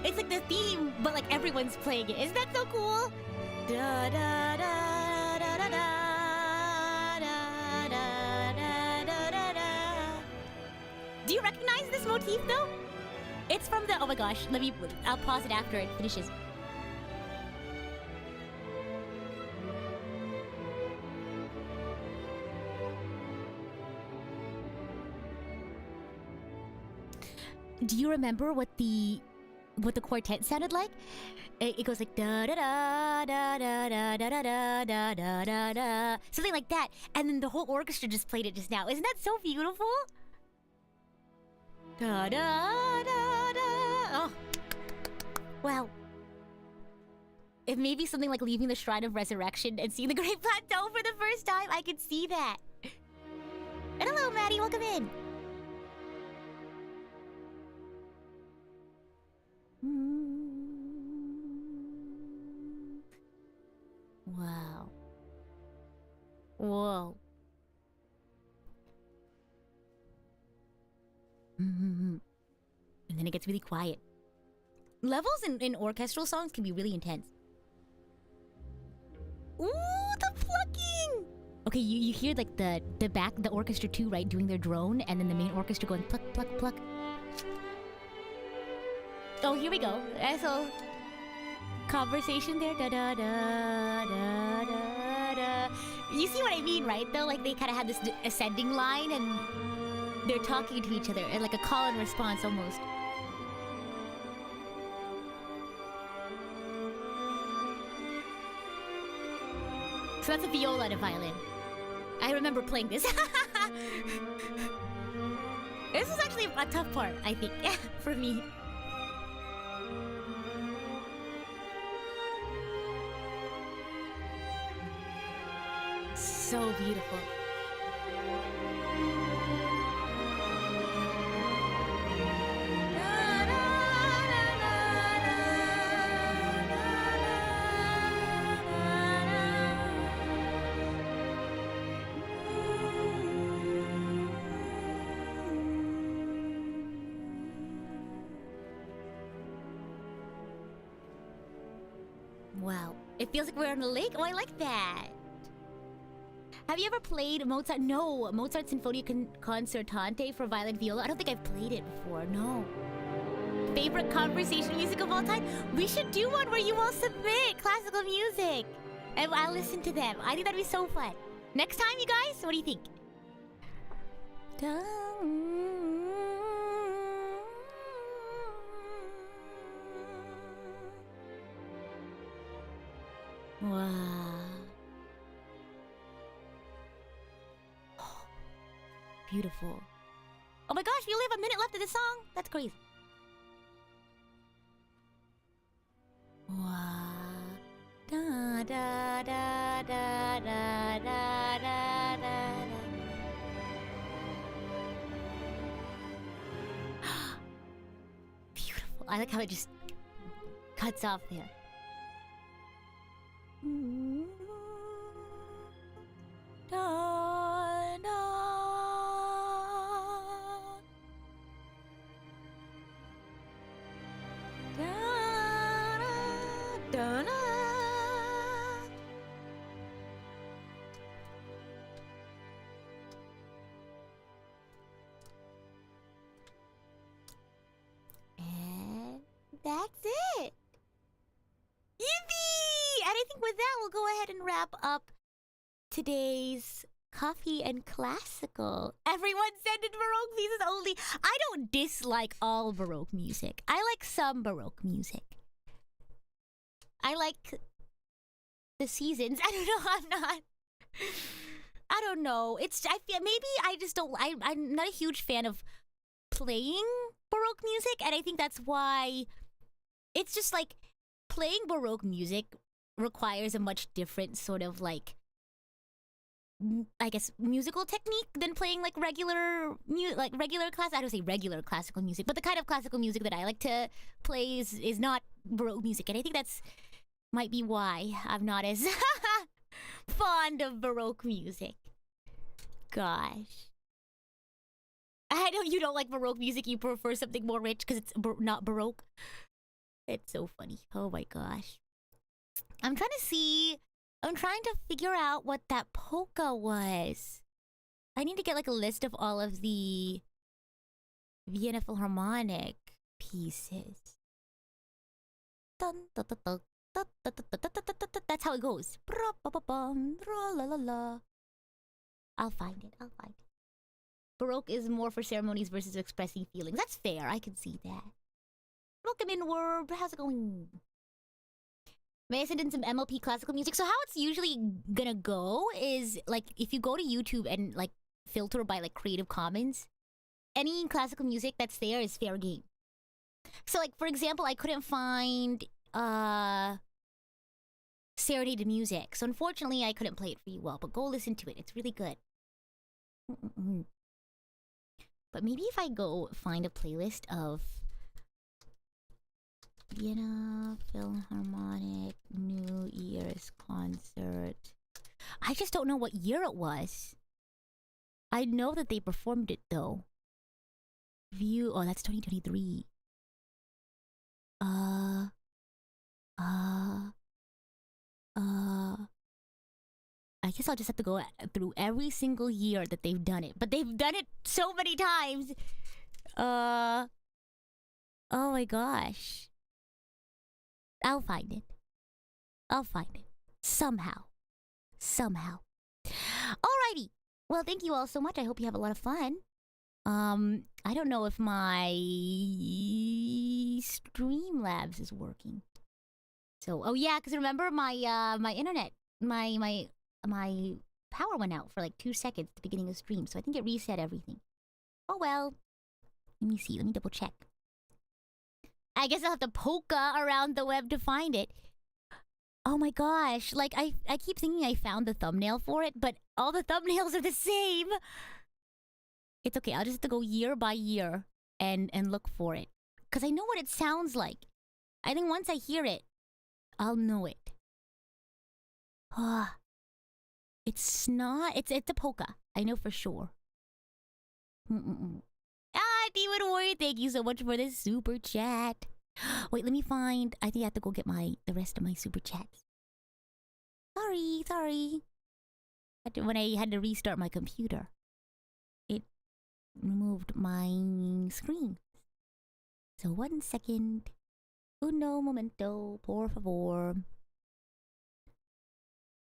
It's like the theme, but like everyone's playing it. Isn't that so cool? Da da da da da da da da da da da. Do you recognize this motif though? It's from the, oh my gosh, I'll pause it after it finishes. Do you remember what the quartet sounded like? It goes like da da da da da da da da da da da da, something like that, and then the whole orchestra just played it just now. Isn't that so beautiful? Da da da da. Oh, wow. It may be something like leaving the Shrine of Resurrection and seeing the Great Plateau for the first time. I could see that. And hello, Maddie. Welcome in. Wow. Whoa. And then it gets really quiet. Levels in orchestral songs can be really intense. Ooh, the plucking! Okay, you hear like the orchestra too, right? Doing their drone, and then the main orchestra going pluck, pluck, pluck. Oh, here we go. So, conversation there. Da da da da da da. You see what I mean, right? Though, like they kind of have this ascending line, and they're talking to each other, and like a call and response almost. So that's a viola and a violin. I remember playing this. This is actually a tough part, I think, for me. So beautiful. Wow. It feels like we're on a lake. Oh, I like that. Have you ever played Mozart? No, Mozart Sinfonia Concertante for violin viola. I don't think I've played it before. No. Favorite conversation music of all time? We should do one where you all submit classical music, and I'll listen to them. I think that'd be so fun. Next time, you guys. What do you think? Wow. Beautiful. Oh my gosh, we only have a minute left of this song? That's crazy. Wow. Da da da da da da da da. Beautiful. I like how it just cuts off there. Da, da, da, da, da. And that's it. Yippee! And I think with that, we'll go ahead and wrap up today's Coffee and Classical. Everyone send in Baroque pieces only. I don't dislike all Baroque music. I like some Baroque music. I like the seasons. I don't know. I don't know. I feel maybe I just don't. I'm not a huge fan of playing Baroque music, and I think that's why it's just like playing Baroque music requires a much different sort of like, I guess, musical technique than playing like regular class. I don't say regular classical music, but the kind of classical music that I like to play is not Baroque music, and I think that's might be why I'm not as fond of Baroque music. Gosh. I know you don't like Baroque music, you prefer something more rich because it's not Baroque. It's so funny. Oh my gosh. I'm trying to figure out what that polka was. I need to get like a list of all of the Vienna Philharmonic pieces. That's how it goes. I'll find it. Baroque is more for ceremonies versus expressing feelings. That's fair. I can see that. Welcome in, Werb. How's it going? May I send in some MLP classical music? So how it's usually gonna go is, like, if you go to YouTube and, like, filter by, like, Creative Commons, any classical music that's there is fair game. So, like, for example, I couldn't find, Serenade music. So, unfortunately, I couldn't play it for you well, but go listen to it. It's really good. But maybe if I go find a playlist of Vienna Philharmonic New Year's concert. I just don't know what year it was. I know that they performed it though. View. Oh, that's 2023. I guess I'll just have to go through every single year that they've done it. But they've done it so many times. Oh my gosh. I'll find it. Somehow. Alrighty. Well, thank you all so much. I hope you have a lot of fun. I don't know if my Streamlabs is working. So, oh yeah, because remember my internet, my power went out for like 2 seconds at the beginning of the stream, so I think it reset everything. Oh well. Let me see. Let me double check. I guess I'll have to polka around the web to find it. Oh my gosh. Like, I keep thinking I found the thumbnail for it, but all the thumbnails are the same. It's okay. I'll just have to go year by year and look for it. Because I know what it sounds like. I think once I hear it, I'll know it. It's not... It's a polka. I know for sure. Demon Warrior, thank you so much for this super chat. Wait, let me find... I think I have to go get the rest of my super chats. Sorry. When I had to restart my computer, it removed my screen. So 1 second. Uno momento, por favor.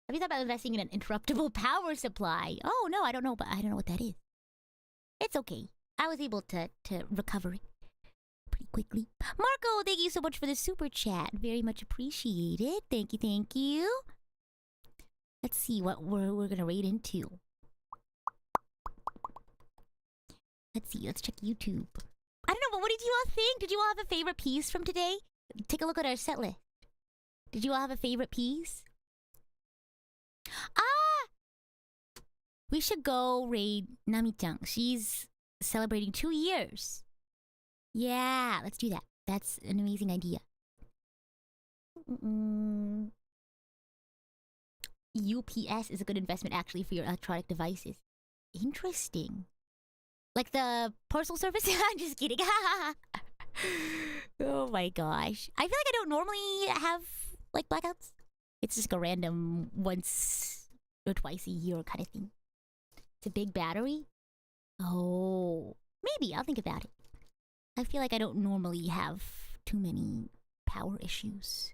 Have you thought about investing in an interruptible power supply? Oh no, I don't know, but I don't know what that is. It's okay. I was able to recover it pretty quickly. Marco, thank you so much for the super chat. Very much appreciated. Thank you. Let's see what we're gonna raid into. Let's see. Let's check YouTube. I don't know, but what did you all think? Did you all have a favorite piece from today? Take a look at our set list. Did you all have a favorite piece? We should go raid Nami-chan. She's celebrating 2 years. Yeah, let's do that. That's an amazing idea. UPS is a good investment actually for your electronic devices. Interesting. Like the parcel service? I'm just kidding. Oh my gosh. I feel like I don't normally have like blackouts. It's just like a random once or twice a year kind of thing. It's a big battery. Oh, maybe I'll think about it. I feel like I don't normally have too many power issues.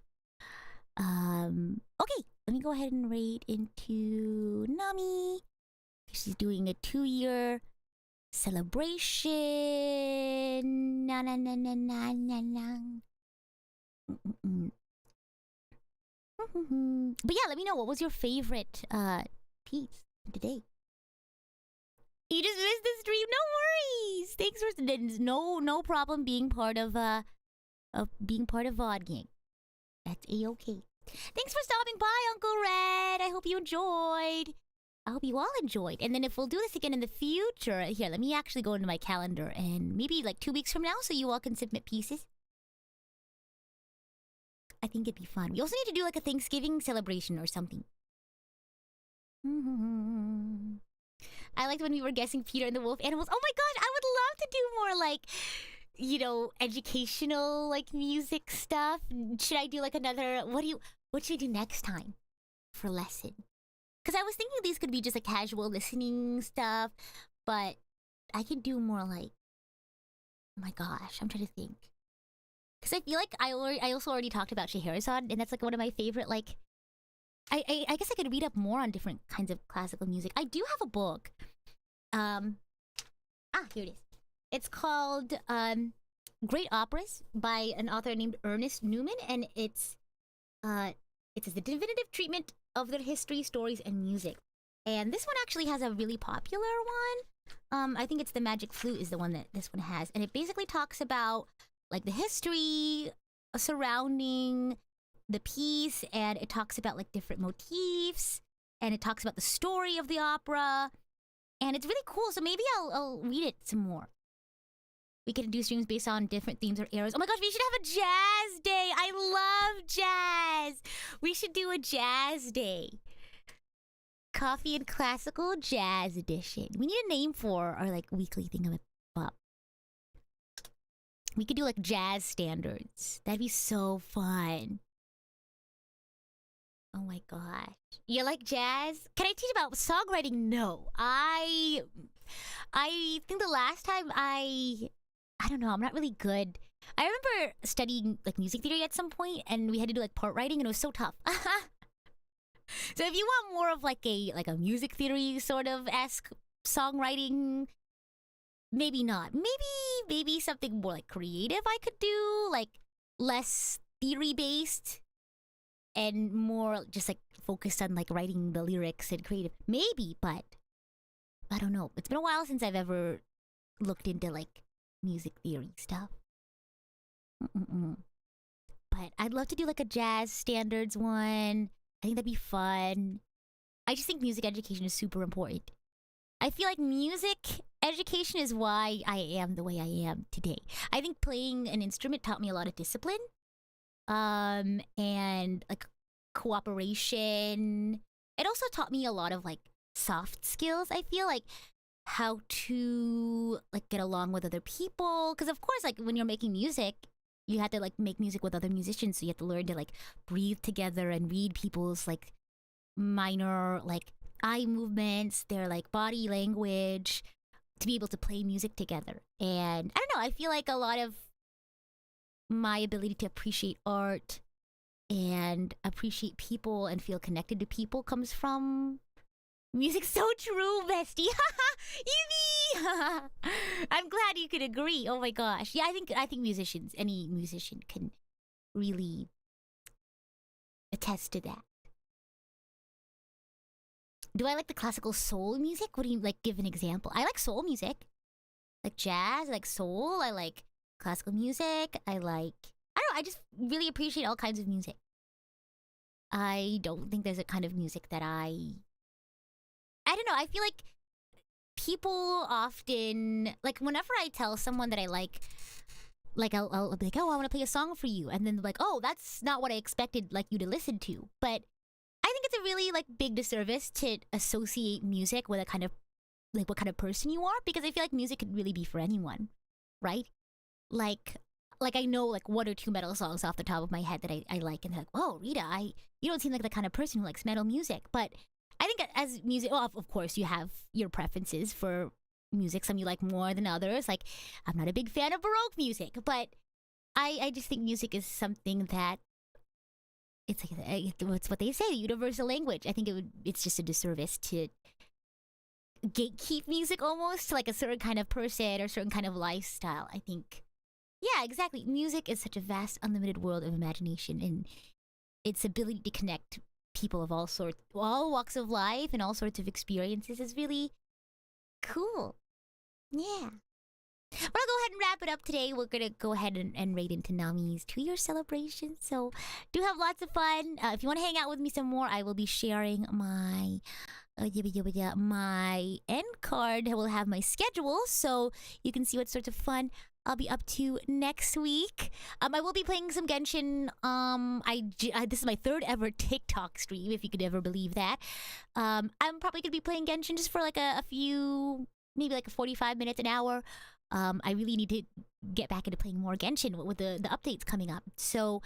Okay, let me go ahead and raid into Nami. She's doing a 2-year celebration. Na na na na na na na. But yeah, let me know, what was your favorite piece today? You just missed the stream. No worries. Thanks for no problem being part of of being part of VOD Gang. That's A-okay. Thanks for stopping by, Uncle Red. I hope you enjoyed. I hope you all enjoyed. And then if we'll do this again in the future, here, let me actually go into my calendar and maybe like 2 weeks from now so you all can submit pieces. I think it'd be fun. We also need to do like a Thanksgiving celebration or something. I liked when we were guessing Peter and the Wolf animals. Oh my gosh, I would love to do more like, you know, educational like music stuff. Should I do like another, what should I do next time for lesson? Because I was thinking these could be just like casual listening stuff, but I could do more like, oh my gosh, I'm trying to think. Because I feel like I also already talked about Scheherazade, and that's like one of my favorite, like, I guess I could read up more on different kinds of classical music. I do have a book. Here it is. It's called Great Operas by an author named Ernest Newman, and it says the definitive treatment of their history, stories, and music. And this one actually has a really popular one. I think it's The Magic Flute is the one that this one has, and it basically talks about like the history surrounding the piece, and it talks about like different motifs, and it talks about the story of the opera, and it's really cool. So maybe I'll read it some more. We can do streams based on different themes or eras. Oh my gosh, we should have a jazz day. I love jazz. We should do a jazz day. Coffee and classical jazz edition. We need a name for our like weekly thingamabob. We could do like jazz standards. That'd be so fun. Oh my gosh. You like jazz? Can I teach about songwriting? No. I think the last time I don't know, I'm not really good. I remember studying like music theory at some point, and we had to do like part writing, and it was so tough. So if you want more of like a music theory sort of esque songwriting, maybe not. Maybe something more like creative I could do, like less theory based and more just like focused on like writing the lyrics and creative. Maybe, but I don't know. It's been a while since I've ever looked into like music theory stuff. But I'd love to do like a jazz standards one. I think that'd be fun. I just think music education is super important. I feel like music education is why I am the way I am today. I think playing an instrument taught me a lot of discipline, and like cooperation. It also taught me a lot of like soft skills. I feel like how to like get along with other people, because of course like when you're making music, you have to like make music with other musicians, so you have to learn to like breathe together and read people's like minor like eye movements, their like body language, to be able to play music together. And I don't know, I feel like a lot of my ability to appreciate art and appreciate people and feel connected to people comes from music. So true, bestie. Evie! I'm glad you could agree. Oh my gosh. Yeah, I think musicians, any musician can really attest to that. Do I like the classical soul music? What do you like? Give an example. I like soul music. Like jazz, I like soul, I like classical music, I don't know, I just really appreciate all kinds of music. I don't think there's a kind of music that I don't know, I feel like people often, like whenever I tell someone that I like I'll be like, oh, I want to play a song for you. And then they're like, oh, that's not what I expected like you to listen to. But I think it's a really like big disservice to associate music with a kind of like what kind of person you are, because I feel like music could really be for anyone, right? Like I know like one or two metal songs off the top of my head that I like, and they're like, oh, Rita, you don't seem like the kind of person who likes metal music. But I think as music, well, of course you have your preferences for music. Some you like more than others. Like I'm not a big fan of Baroque music, but I just think music is something that it's like it's what they say, the universal language. I think it's just a disservice to gatekeep music almost to like a certain kind of person or certain kind of lifestyle. I think, yeah, exactly. Music is such a vast, unlimited world of imagination, and its ability to connect people of all sorts, all walks of life, and all sorts of experiences is really cool. Yeah. But I'll go ahead and wrap it up today. We're gonna go ahead and raid into Nami's 2-year celebration. So do have lots of fun. If you want to hang out with me some more, I will be sharing my my end card. Will have my schedule, so you can see what sorts of fun I'll be up to next week. I will be playing some Genshin. This is my 3rd ever TikTok stream, if you could ever believe that. I'm probably gonna be playing Genshin just for like a few, maybe like 45 minutes, an hour. I really need to get back into playing more Genshin with the updates coming up. So,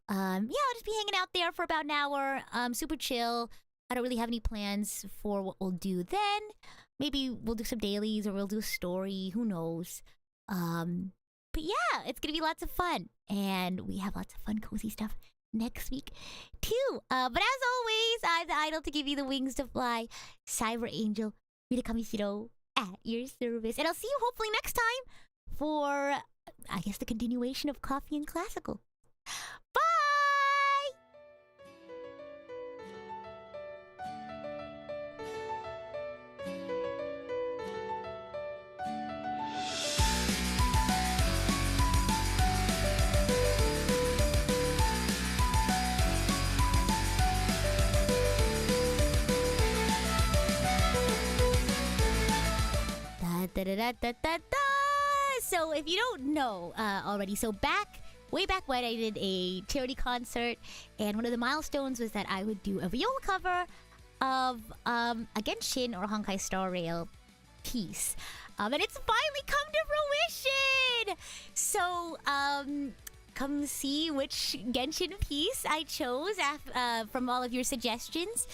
yeah, I'll just be hanging out there for about an hour. Super chill. I don't really have any plans for what we'll do then. Maybe we'll do some dailies or we'll do a story. Who knows? But yeah, it's gonna be lots of fun, and we have lots of fun, cozy stuff next week too. But as always, I'm the idol to give you the wings to fly, Cyber Angel Rita Kamishiro at your service, and I'll see you hopefully next time for, I guess, the continuation of Coffee and Classical. Bye. So if you don't know already, so way back when I did a charity concert, and one of the milestones was that I would do a viola cover of a Genshin or Honkai Star Rail piece. And it's finally come to fruition! So, come see which Genshin piece I chose from all of your suggestions.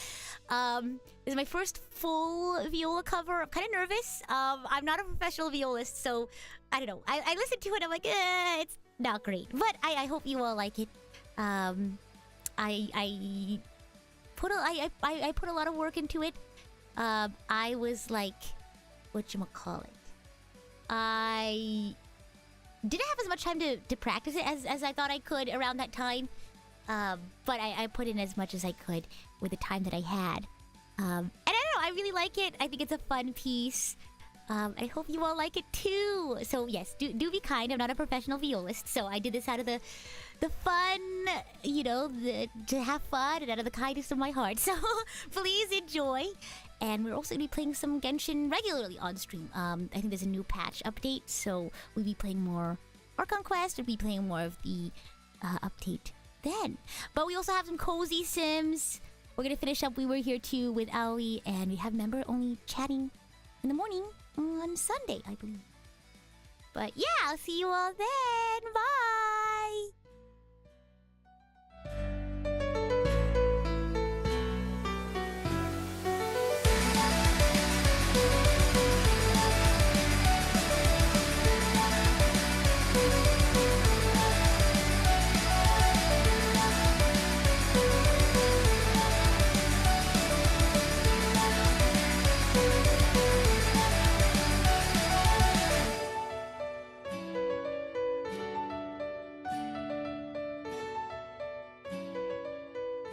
This is my first full viola cover. I'm kind of nervous. I'm not a professional violist, so I don't know. I listened to it. I'm like, it's not great, but I hope you all like it. I put a lot of work into it. I was like, whatchamacallit? I didn't have as much time to practice it as I thought I could around that time. But I put in as much as I could with the time that I had. And I don't know, I really like it. I think it's a fun piece. I hope you all like it too. So yes, do be kind. I'm not a professional violist, so I did this out of the fun, you know, to have fun and out of the kindness of my heart. So please enjoy. And we're also going to be playing some Genshin regularly on stream. I think there's a new patch update, so we'll be playing more Archon Quest. We'll be playing more of the update then. But we also have some cozy sims. We're going to finish up We Were Here Too with Aoi, and we have member only chatting in the morning on Sunday, I believe. But yeah, I'll see you all then. Bye!